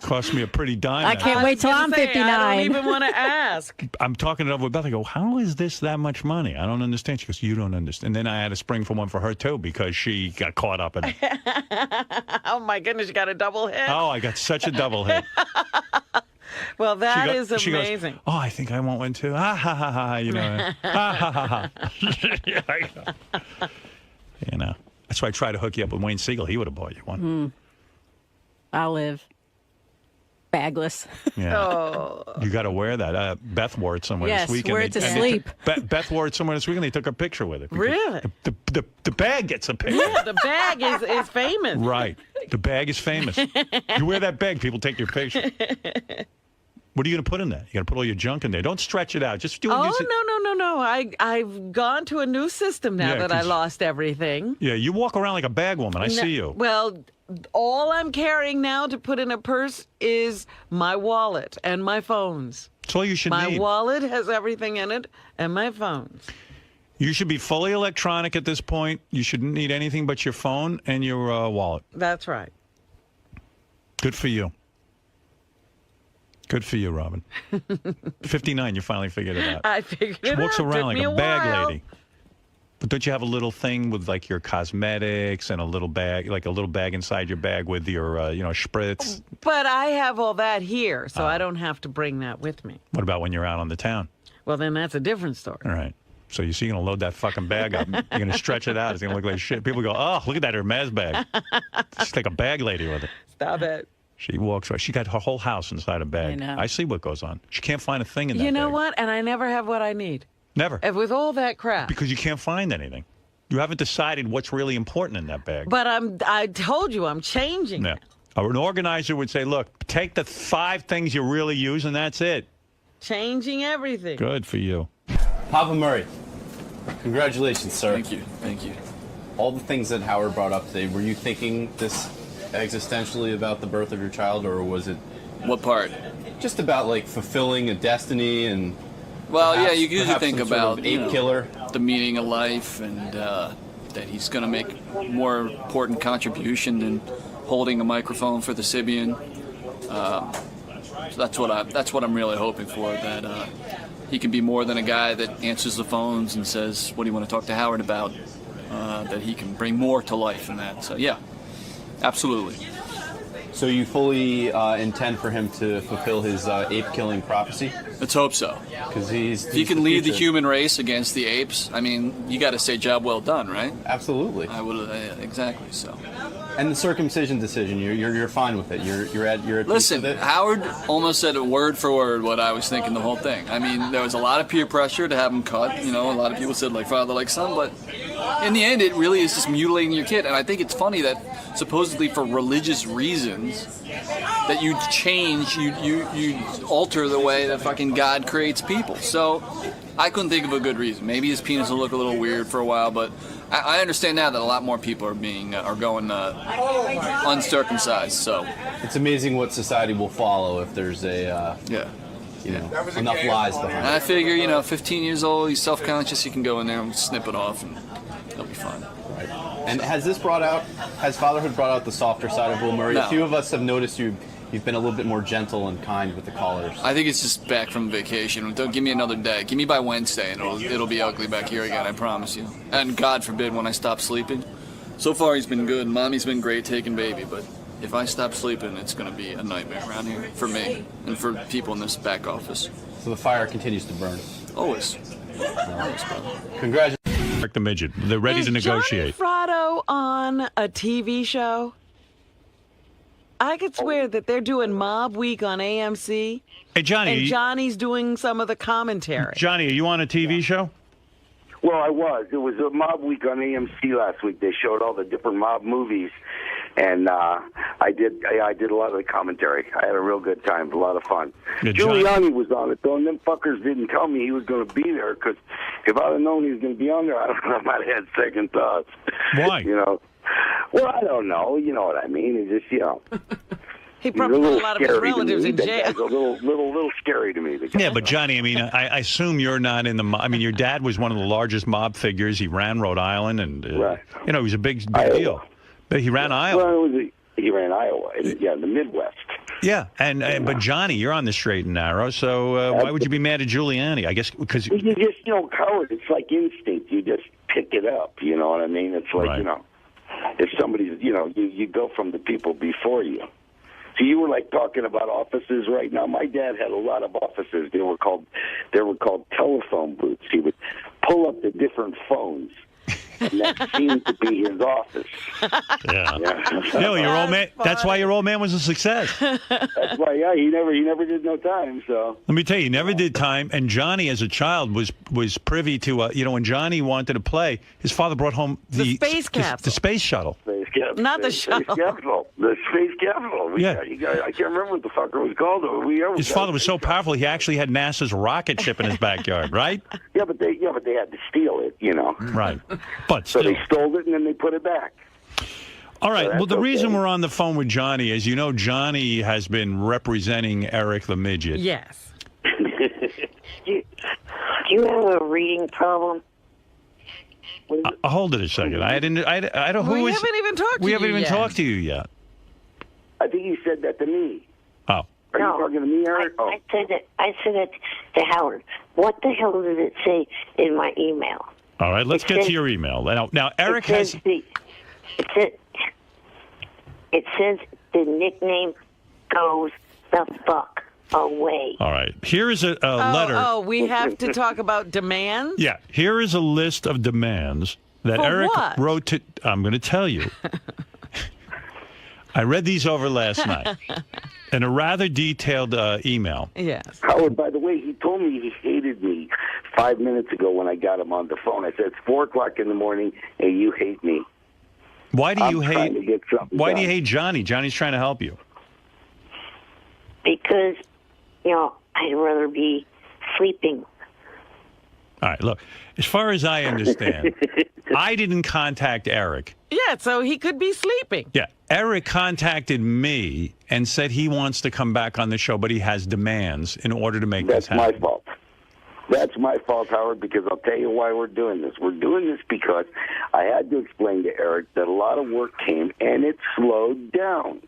Cost me a pretty dime. I that can't thing. wait till I'm I don't 59. even want to ask. I'm talking it over with Beth. I go, how is this that much money? I don't understand. She goes, you don't understand. And then I had to spring for one for her, too, because she got caught up in it. Oh my goodness, you got a double hit. Oh, I got such a double hit. Well, that is She goes, amazing. oh, I think I want one, too. Ha, ha, ha, ha, you know. Ha, ha, ha, ha. Yeah, I know. You know. That's why I tried to hook you up with Wayne Siegel. He would have bought you one. I'll live. Bagless. Yeah. Oh. You got to wear that. Beth wore it somewhere Yes, this weekend. wear it to and sleep. Beth wore it somewhere this weekend. They took a picture with it. because Really? The bag gets a picture. Yeah, the bag is famous. Right. The bag is famous. You wear that bag, people take your picture. What are you going to put in that? You got to put all your junk in there. Don't stretch it out. Just do it. Oh, use it. no. I've gone to a new system now Yeah, that I 'cause- lost everything. Yeah, you walk around like a bag woman. I see you. Well, all I'm carrying now to put in a purse is my wallet and my phones. That's all you should My need. wallet has everything in it and my phones. You should be fully electronic at this point. You shouldn't need anything but your phone and your wallet. That's right. Good for you. Good for you, Robin. 59, you finally figured it out. I figured She it walks out. around Took like me a a bag while. lady. But don't you have a little thing with like your cosmetics and a little bag, like a little bag inside your bag with your, spritz? But I have all that here, so I don't have to bring that with me. What about when you're out on the town? Well, then that's a different story. All right. So you're going to load that fucking bag up. You're going to stretch it out. It's going to look like shit. People go, oh, look at that Hermes bag. She's like a bag lady with it. Stop it. She walks around. She got her whole house inside a bag. I know. I see what goes on. She can't find a thing in that You know bag. what? And I never have what I need. Never. With all that crap. Because you can't find anything. You haven't decided what's really important in that bag. But I told you I'm changing. Yeah. An organizer would say, look, take the 5 things you really use and that's it. Changing everything. Good for you. Papa Murray, congratulations, sir. Thank you. All the things that Howard brought up today, were you thinking this existentially about the birth of your child, or was it What part? just about like fulfilling a destiny and Well, perhaps- yeah, you usually perhaps think some sort about of ape killer? the meaning of life and that he's going to make a more important contribution than holding a microphone for the Sibian. So that's what I'm really hoping for. That he can be more than a guy that answers the phones and says, "What do you want to talk to Howard about?" That he can bring more to life than that. So yeah, absolutely. So you fully intend for him to fulfill his ape-killing prophecy? Let's hope so. Because If you can lead the human race against the apes, I mean, you got to say job well done, right? Absolutely. I would exactly so. And the circumcision decision, you're fine with it. You're at peace Listen, with it? Howard almost said word for word what I was thinking the whole thing. I mean, there was a lot of peer pressure to have him cut. You know, a lot of people said like father, like son, but in the end, it really is just mutilating your kid. And I think it's funny that supposedly for religious reasons that you change, you alter the way that fucking God creates people. So I couldn't think of a good reason. Maybe his penis will look a little weird for a while, but I understand now that a lot more people are going uncircumcised. So It's amazing what society will follow if there's a enough lies behind And it. I figure, 15 years old, he's self-conscious, he can go in there and snip it off, and he'll be fine. Right. And has fatherhood brought out the softer side of Will Murray? No. A few of us have noticed you've been a little bit more gentle and kind with the callers. I think it's just back from vacation. Don't give me another day. Give me by Wednesday, and it'll be ugly back here again, I promise you. And God forbid when I stop sleeping. So far he's been good. Mommy's been great taking baby, but if I stop sleeping, it's going to be a nightmare around here for me and for people in this back office. So the fire continues to burn. Always. Always, brother. Congratulations. Mark the midget. They're ready to negotiate. Is Johnny Fratto on a TV show? I could swear that they're doing Mob Week on AMC. Hey, Johnny. And Johnny's doing some of the commentary. Johnny, are you on a TV show? Well, I was. It was a Mob Week on AMC last week. They showed all the different mob movies, and I did a lot of the commentary. I had a real good time, a lot of fun. Yeah, John- Giuliani was on it, though, and them fuckers didn't tell me he was going to be there, because if I'd have known he was going to be on there, I don't know, I might have had second thoughts. Why? Well, I don't know. You know what I mean? It's just, He he's probably put a lot of his scary to relatives me. in That jail. guy's a little scary to me. The guy. Yeah, but Johnny, I mean, I assume you're not in the mob. I mean, your dad was one of the largest mob figures. He ran Rhode Island, and, Right. he was a big Iowa. deal. But he ran Iowa. Well, he ran Iowa, the Midwest. Yeah, but Johnny, you're on the straight and narrow, so why would you be mad at Giuliani? I guess because... You just, Howard, it's like instinct. You just pick it up, you know what I mean? It's like, Right. If somebody's, you go from the people before you. So you were like talking about offices right now. My dad had a lot of offices. They were called telephone booths. He would pull up the different phones and that seemed to be his office. Yeah. Yeah. No, your old man. That's why your old man was a success. That's why. Yeah, he never did no time. So Let me tell you, he never did time. And Johnny, as a child, was privy to when Johnny wanted to play, his father brought home The space capsule. the space shuttle. Not the shuttle. Space capsule. The space capsule. I can't remember what the fucker was called. His father was so powerful, he actually had NASA's rocket ship in his backyard, right? Yeah, but they had to steal it, Right. But so still. they stole it and then they put it back. All right. So Well, the that's reason okay. we're on the phone with Johnny is, Johnny has been representing Eric the Midget. Yes. Do you have a reading problem? Hold it a second. I don't. We haven't even talked to We you haven't even yet. talked to you yet. I think you said that to me. Oh. Are you talking to me, Eric? I said that to Howard. What the hell did it say in my email? All right. Let's get to your email. Now Eric It says the nickname goes the fuck away. All right. Here is a letter. Oh, we have to talk about demands? Yeah. Here is a list of demands that For Eric what? wrote to. I'm going to tell you. I read these over last night in a rather detailed email. Yes. Howard, by the way, he told me he hated me 5 minutes ago when I got him on the phone. I said, it's 4 o'clock in the morning and you hate me. Why do you I'm trying to get something Why do done. you hate Johnny? Johnny's trying to help you. Because, I'd rather be sleeping. All right, look, as far as I understand, I didn't contact Eric. Yeah, so he could be sleeping. Yeah, Eric contacted me and said he wants to come back on the show, but he has demands in order to make this That's happen. my fault. That's my fault, Howard, because I'll tell you why we're doing this. We're doing this because I had to explain to Eric that a lot of work came and it slowed down.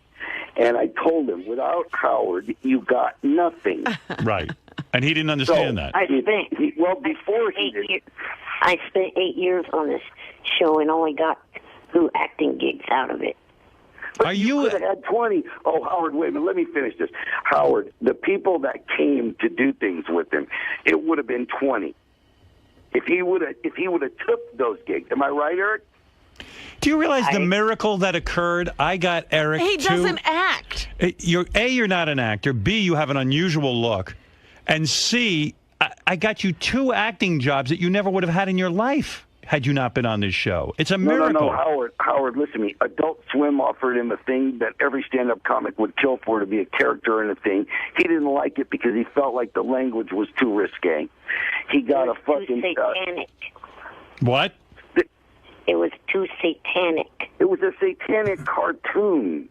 And I told him, without Howard, you got nothing. Right. And he didn't understand that. I spent 8 years on this show and only got 2 acting gigs out of it. Are you could have had 20? Oh, Howard, wait a minute. Let me finish this. Howard, the people that came to do things with him, it would have been 20. If he would have took those gigs. Am I right, Eric? Do you realize the miracle that occurred? I got Eric He to... doesn't act. You're not an actor. B, you have an unusual look. And C, I got you 2 acting jobs that you never would have had in your life had you not been on this show. It's a miracle. No, Howard, listen to me. Adult Swim offered him a thing that every stand-up comic would kill for, to be a character in a thing. He didn't like it because he felt like the language was too risque. He got a fucking... satanic. What? It was too satanic. It was a satanic cartoon.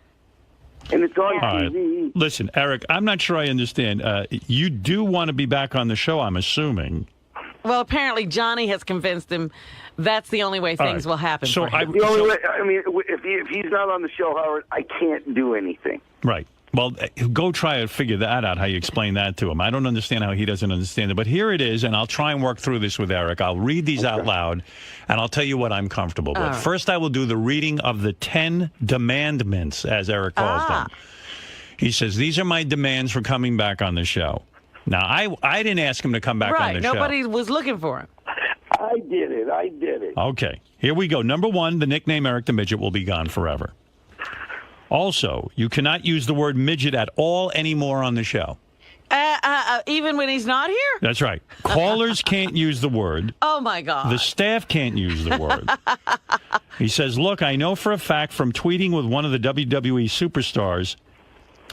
And it's on All right. TV. Listen, Eric, I'm not sure I understand. You do want to be back on the show, I'm assuming. Well, apparently Johnny has convinced him that's the only way things will happen for him. The only way, if he's not on the show, Howard, I can't do anything. Right. Well, go try to figure that out, how you explain that to him. I don't understand how he doesn't understand it. But here it is, and I'll try and work through this with Eric. I'll read these out loud, and I'll tell you what I'm comfortable with. All right. First, I will do the reading of the 10 demandments, as Eric calls them. He says, these are my demands for coming back on the show. Now, I didn't ask him to come back on the show. Nobody was looking for him. I did it. Okay, here we go. Number 1, the nickname Eric the Midget will be gone forever. Also, you cannot use the word midget at all anymore on the show. Even when he's not here? That's right. Callers can't use the word. Oh, my God. The staff can't use the word. He says, look, I know for a fact from tweeting with one of the WWE superstars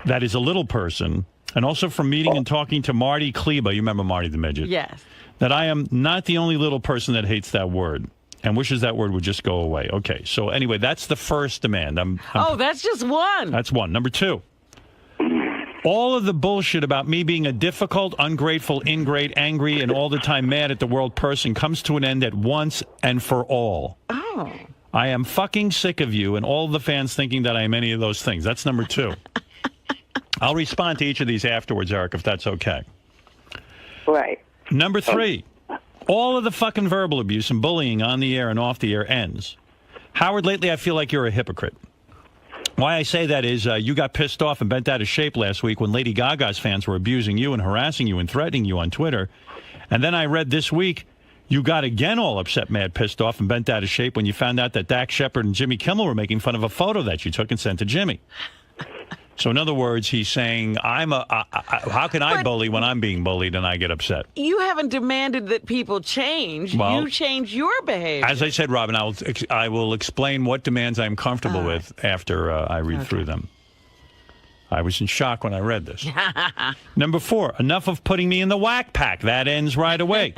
that is a little person, and also from meeting and talking to Marty Kleba, you remember Marty the Midget? Yes. That I am not the only little person that hates that word and wishes that word would just go away. Okay, so anyway, that's the first demand. That's just one. That's one. Number 2. All of the bullshit about me being a difficult, ungrateful, ingrate, angry, and all the time mad at the world person comes to an end at once and for all. Oh. I am fucking sick of you and all the fans thinking that I am any of those things. That's number 2. I'll respond to each of these afterwards, Eric, if that's okay. Right. Number 3. All of the fucking verbal abuse and bullying on the air and off the air ends. Howard, lately I feel like you're a hypocrite. Why I say that is you got pissed off and bent out of shape last week when Lady Gaga's fans were abusing you and harassing you and threatening you on Twitter. And then I read this week You got again all upset, mad, pissed off, and bent out of shape when you found out that Dak Shepard and Jimmy Kimmel were making fun of a photo that you took and sent to Jimmy. So in other words, he's saying, how can I bully when I'm being bullied and I get upset? You haven't demanded that people change. Well, you change your behavior. As I said, Robin, I will explain what demands I'm comfortable with after I read through them. I was in shock when I read this. Number 4, enough of putting me in the whack pack. That ends right away.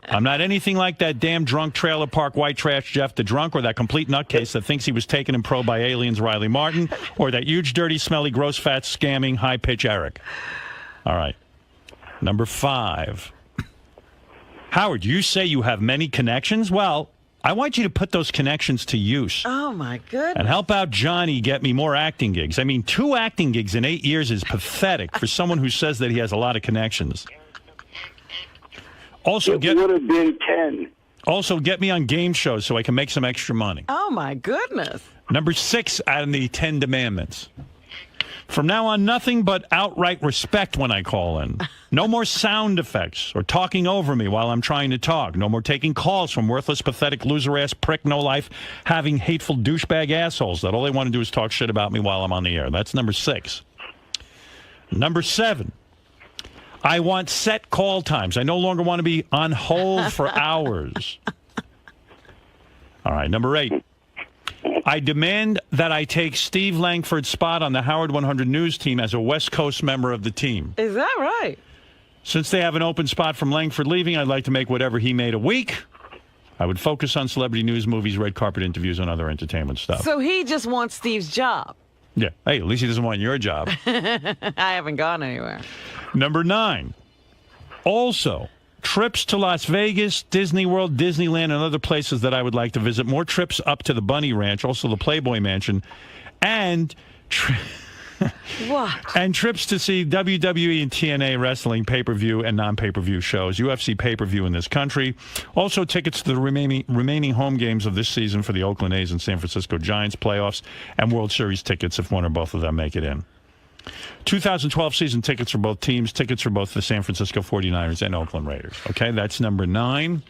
I'm not anything like that damn drunk trailer park white trash Jeff the drunk, or that complete nutcase that thinks he was taken in pro by aliens Riley Martin, or that huge, dirty, smelly, gross, fat, scamming, high-pitch Eric. All right. Number 5. Howard, you say you have many connections? Well, I want you to put those connections to use. Oh, my goodness. And help out Johnny get me more acting gigs. I mean, 2 acting gigs in 8 years is pathetic for someone who says that he has a lot of connections. Also, it would have been 10. Also, get me on game shows so I can make some extra money. Oh, my goodness. Number 6 out of the 10 demandments. From now on, nothing but outright respect when I call in. No more sound effects or talking over me while I'm trying to talk. No more taking calls from worthless, pathetic, loser-ass, prick, no-life, having hateful douchebag assholes that all they want to do is talk shit about me while I'm on the air. That's number 6. Number 7. I want set call times. I no longer want to be on hold for hours. All right, number 8. I demand that I take Steve Langford's spot on the Howard 100 News team as a West Coast member of the team. Is that right? Since they have an open spot from Langford leaving, I'd like to make whatever he made a week. I would focus on celebrity news, movies, red carpet interviews, and other entertainment stuff. So he just wants Steve's job. Yeah. Hey, at least he doesn't want your job. I haven't gone anywhere. Number 9. Also, trips to Las Vegas, Disney World, Disneyland, and other places that I would like to visit. More trips up to the Bunny Ranch, also the Playboy Mansion, and what? And trips to see WWE and TNA wrestling pay-per-view and non-pay-per-view shows, UFC pay-per-view in this country. Also, tickets to the remaining home games of this season for the Oakland A's and San Francisco Giants playoffs, and World Series tickets if one or both of them make it in. 2012 season tickets for both teams, tickets for both the San Francisco 49ers and Oakland Raiders. Okay, that's number 9.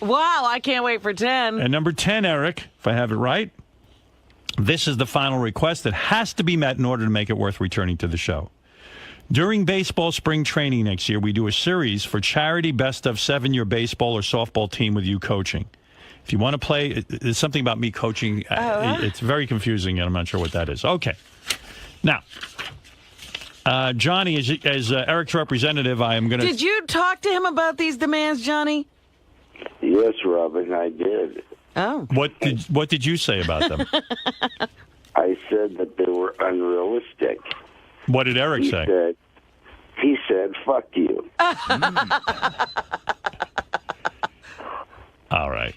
Wow, I can't wait for 10. And number 10, Eric, if I have it right, this is the final request that has to be met in order to make it worth returning to the show. During baseball spring training next year, we do a series for charity best of 7 your baseball or softball team with you coaching. If you want to play, there's something about me coaching. It's very confusing, and I'm not sure what that is. Okay. Now, Johnny, as Eric's representative, I am going to... Did you talk to him about these demands, Johnny? Yes, Robin, I did. Oh. What did you say about them? I said that they were unrealistic. What did Eric say? He said, fuck you. All right.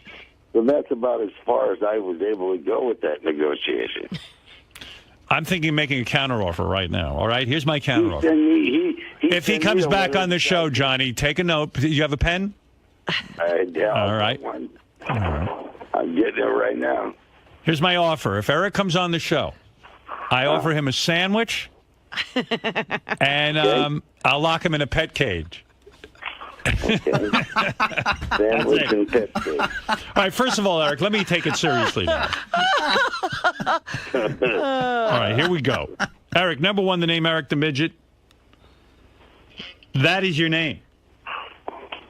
So that's about as far as I was able to go with that negotiation. I'm thinking of making a counteroffer right now. All right, here's my counteroffer. If he comes back on the show, Johnny, take a note. Do you have a pen? Yeah. All right. I'm getting it right now. Here's my offer. If Eric comes on the show, I offer him a sandwich, and I'll lock him in a pet cage. Sandwich and pet cage. All right, first of all, Eric, let me take it seriously now. All right, here we go. Eric, number 1, the name Eric the Midget. That is your name.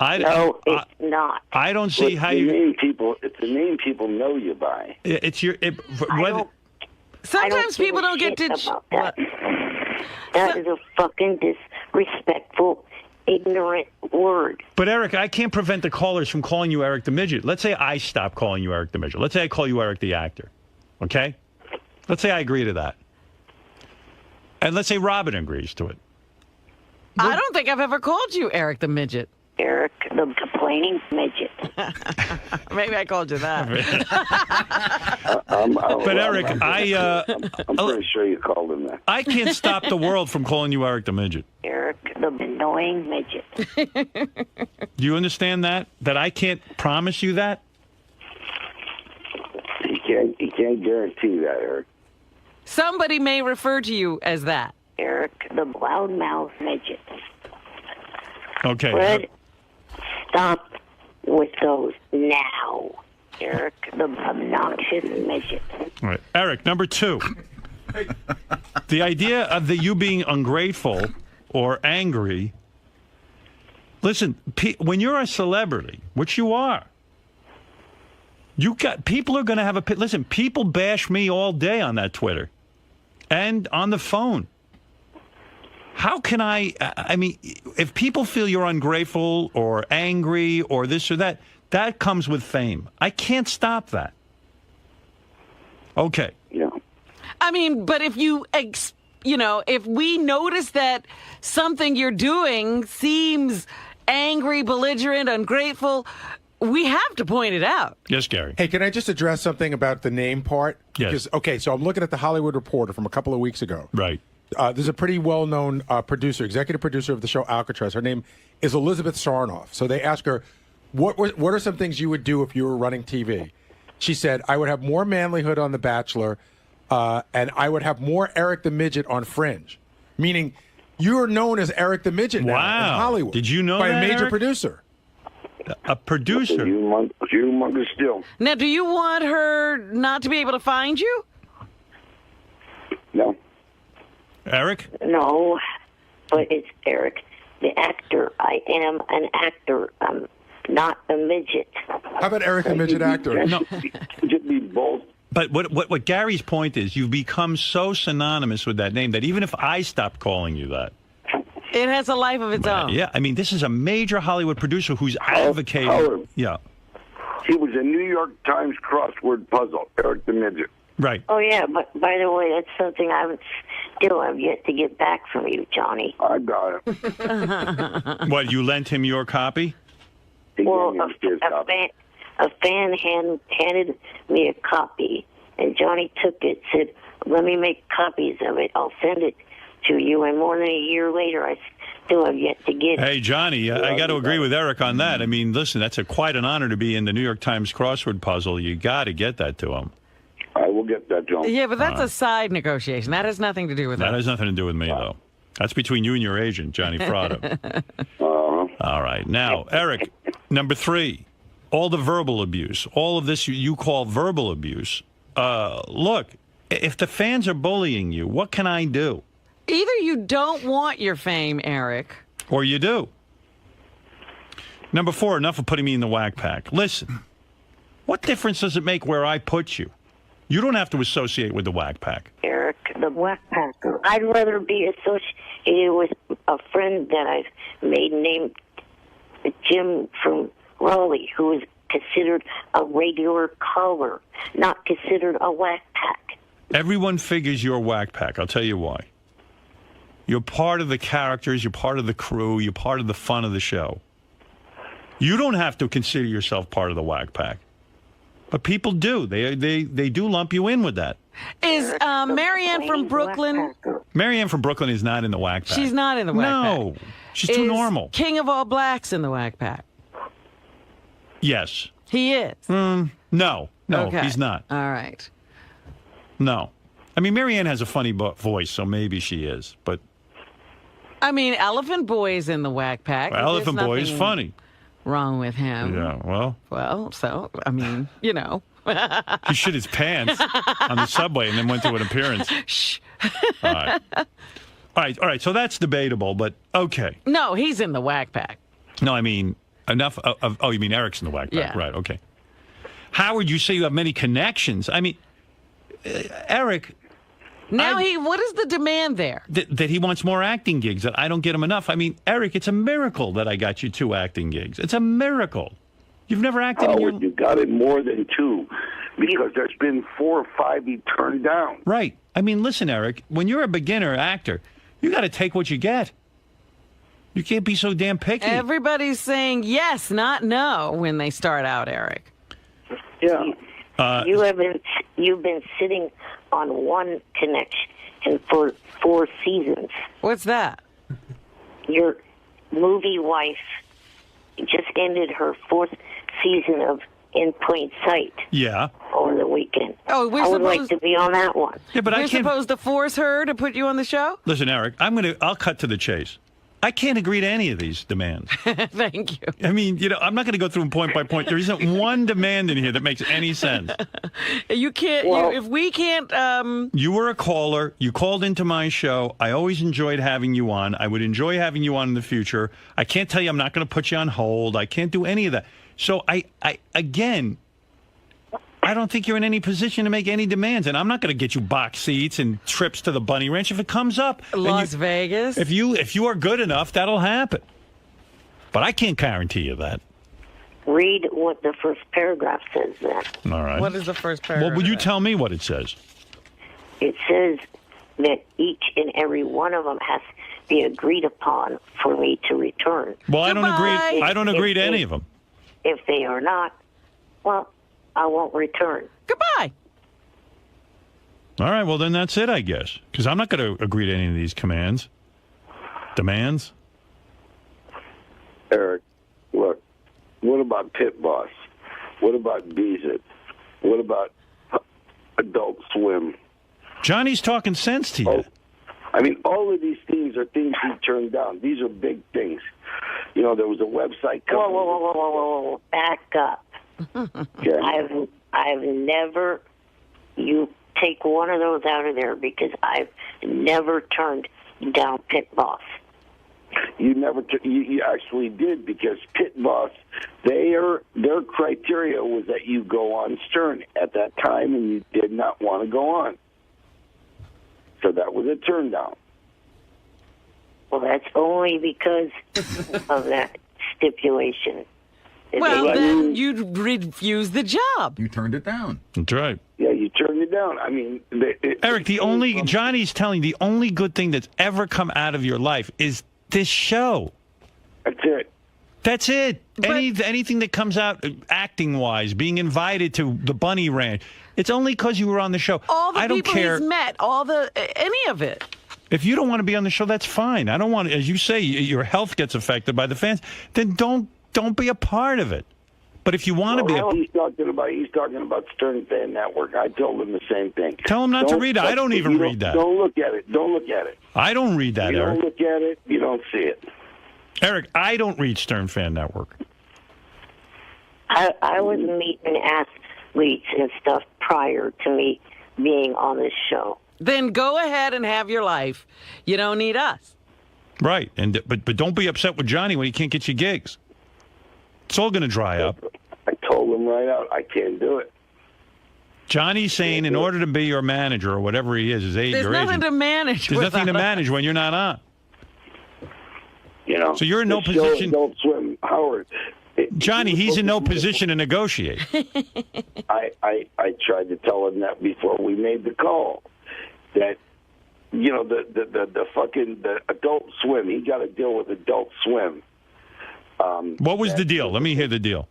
No, it's not. I don't see how you... It's the name people know you by. It's your... Sometimes people don't get to... That is a fucking disrespectful, ignorant word. But, Eric, I can't prevent the callers from calling you Eric the Midget. Let's say I stop calling you Eric the Midget. Let's say I call you Eric the Actor. Okay? Let's say I agree to that. And let's say Robin agrees to it. I don't think I've ever called you Eric the Midget. Eric the complaining midget. Maybe I called you that. But Eric, I'm pretty sure you called him that. I can't stop the world from calling you Eric the Midget. Eric the annoying midget. Do you understand that? That I can't promise you that? You can't guarantee that, Eric. Somebody may refer to you as that. Eric the loudmouth midget. Okay. Fred, stop with those now, Eric, the obnoxious midget. All right. Eric, number 2. The idea of you being ungrateful or angry. Listen, when you're a celebrity, which you are, people are going to have listen, people bash me all day on that Twitter and on the phone. How can I mean, if people feel you're ungrateful or angry or this or that, that comes with fame. I can't stop that. Okay. Yeah. I mean, but if if we notice that something you're doing seems angry, belligerent, ungrateful, we have to point it out. Yes, Gary. Hey, can I just address something about the name part? Yes. Because, so I'm looking at the Hollywood Reporter from a couple of weeks ago. Right. There's a pretty well-known executive producer of the show Alcatraz. Her name is Elizabeth Sarnoff. So they ask her, what are some things you would do if you were running TV? She said, I would have more manlyhood on The Bachelor, and I would have more Eric the Midget on Fringe. Meaning, you're known as Eric the Midget now in Hollywood. Did you know by that, a major Eric? producer. A producer. Humongous still. Now, do you want her not to be able to find you? No. Eric? No, but it's Eric, the actor. I am an actor. I'm not a midget. How about Eric the Midget actor? No. Just be both. But what Gary's point is, you've become so synonymous with that name that even if I stopped calling you that, it has a life of its own. Yeah, I mean, this is a major Hollywood producer who's advocating. Howard. Yeah. He was a New York Times crossword puzzle, Eric the Midget. Right. Oh, yeah, but by the way, that's something I would still have yet to get back from you, Johnny. I got it. What, you lent him your copy? Well, a fan handed me a copy, and Johnny took it, said, let me make copies of it. I'll send it to you, and more than a year later, I still have yet to get it. Hey, Johnny, I got to agree with Eric on that. I mean, listen, that's quite an honor to be in the New York Times crossword puzzle. You got to get that to him. I will get that to him. Yeah, but that's a side negotiation. That has nothing to do with that. That has nothing to do with me, though. That's between you and your agent, Johnny Frado. All right. Now, Eric, number 3, all the verbal abuse, all of this you call verbal abuse. Look, if the fans are bullying you, what can I do? Either you don't want your fame, Eric. Or you do. Number 4, enough of putting me in the whack pack. Listen, what difference does it make where I put you? You don't have to associate with the whack pack. Eric, the whack packer. I'd rather be associated with a friend that I've made named Jim from Raleigh, who is considered a regular caller, not considered a whack pack. Everyone figures you're whack pack. I'll tell you why. You're part of the characters. You're part of the crew. You're part of the fun of the show. You don't have to consider yourself part of the whack pack. But people do. They do lump you in with that. Is Marianne from Brooklyn? Marianne from Brooklyn is not in the whack pack. She's not in the whack pack. No. She's too normal. King of All Blacks in the whack pack? Yes. He is? No, okay. He's not. All right. No. I mean, Marianne has a funny voice, so maybe she is. But I mean, Elephant Boy's in the whack pack. Elephant Boy is funny. Wrong with him. Yeah, well, so, I mean, you know. He shit his pants on the subway and then went to an appearance. Shh. All right. So that's debatable, but okay. No, he's in the whack pack. No, I mean, enough of oh, you mean Eric's in the whack pack. Yeah. Right, okay. Howard, you say you have many connections. I mean, Eric... Now what is the demand there? That he wants more acting gigs, that I don't get him enough. I mean, Eric, it's a miracle that I got you 2 acting gigs. It's a miracle. You've never acted in your... You got it more than 2, because there's been 4 or 5 he turned down. Right. I mean, listen, Eric, when you're a beginner actor, you got to take what you get. You can't be so damn picky. Everybody's saying yes, not no, when they start out, Eric. Yeah. You've been sitting on one connection for 4 seasons. What's that? Your movie wife just ended her 4th season of In Plain Sight. Yeah. Over the weekend. Oh, I would like to be on that one. Yeah, but we're supposed to force her to put you on the show? Listen, Eric, I'll cut to the chase. I can't agree to any of these demands. Thank you. I mean, I'm not going to go through them point by point. There isn't one demand in here that makes any sense. You can't. If we can't. You were a caller. You called into my show. I always enjoyed having you on. I would enjoy having you on in the future. I can't tell you I'm not going to put you on hold. I can't do any of that. So again, I don't think you're in any position to make any demands, and I'm not going to get you box seats and trips to the Bunny Ranch if it comes up. Las Vegas. If you are good enough, that'll happen. But I can't guarantee you that. Read what the first paragraph says then. All right. What is the first paragraph? Well, would you tell me what it says? It says that each and every one of them has to be agreed upon for me to return. Well, I don't agree. I don't agree to any of them. If they are not, well, I won't return. Goodbye. All right, well, then that's it, I guess. Because I'm not going to agree to any of these demands. Eric, look, what about Pit Boss? What about Beez It? What about Adult Swim? Johnny's talking sense to you. Oh, I mean, all of these things are things he turned down. These are big things. There was a website company. Whoa. Back up. Okay. I've never. You take one of those out of there because I've never turned down Pit Boss. You never. You actually did because Pit Boss, their criteria was that you go on Stern at that time, and you did not want to go on. So that was a turn down. Well, that's only because of that stipulation. Well, then you'd refuse the job. You turned it down. That's right. Yeah, you turned it down. I mean, Eric, Johnny's telling the only good thing that's ever come out of your life is this show. That's it. That's it. Anything that comes out acting-wise, being invited to the Bunny Ranch, it's only because you were on the show. All the I don't people care. he's met, any of it. If you don't want to be on the show, that's fine. I don't want, as you say, your health gets affected by the fans. Then don't be a part of it. But if you want to be, he's talking about Stern Fan Network. I told him the same thing. Tell him not to read it. I don't even read that. Don't look at it. Don't look at it. I don't read that, You Eric. don't look at it. You don't see it. Eric, I don't read Stern Fan Network. I was meeting athletes and stuff prior to me being on this show. Then go ahead and have your life. You don't need us. Right, but don't be upset with Johnny when he can't get you gigs. It's all going to dry up. I told him right out, I can't do it. Johnny's saying in order to be your manager or whatever he is, his age There's or nothing agent, to manage. there's nothing to manage when you're not on. So you're in no position. Don't swim, Howard. Johnny, he's in no position to negotiate. I tried to tell him that before we made the call. That the Adult Swim. He got to deal with Adult Swim. What was the deal? Let me hear the deal.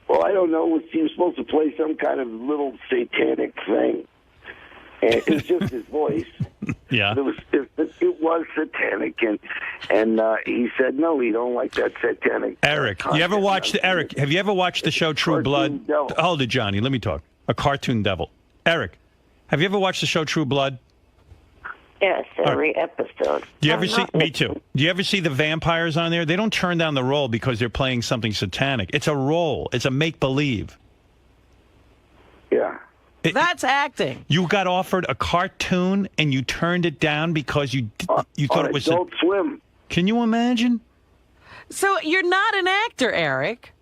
Well, I don't know. He was supposed to play some kind of little satanic thing. And it's just his voice. Yeah. It was satanic, and he said no, he don't like that satanic. Eric, have you ever watched the show True Blood? Hold it, Johnny. Let me talk. A cartoon devil. Eric, have you ever watched the show True Blood? Yes, every episode. Do you ever see? Me too. Do you ever see the vampires on there? They don't turn down the role because they're playing something satanic. It's a role. It's a make believe. Yeah. That's acting. You got offered a cartoon and you turned it down because you thought it was Adult Swim. Can you imagine? So you're not an actor, Eric.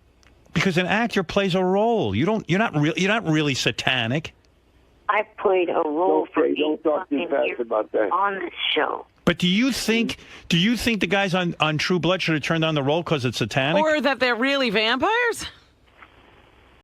Because an actor plays a role. You're not really satanic. I played a role for don't talk too fast about that on this show. But do you think the guys on True Blood should have turned on the role because it's satanic? Or that they're really vampires?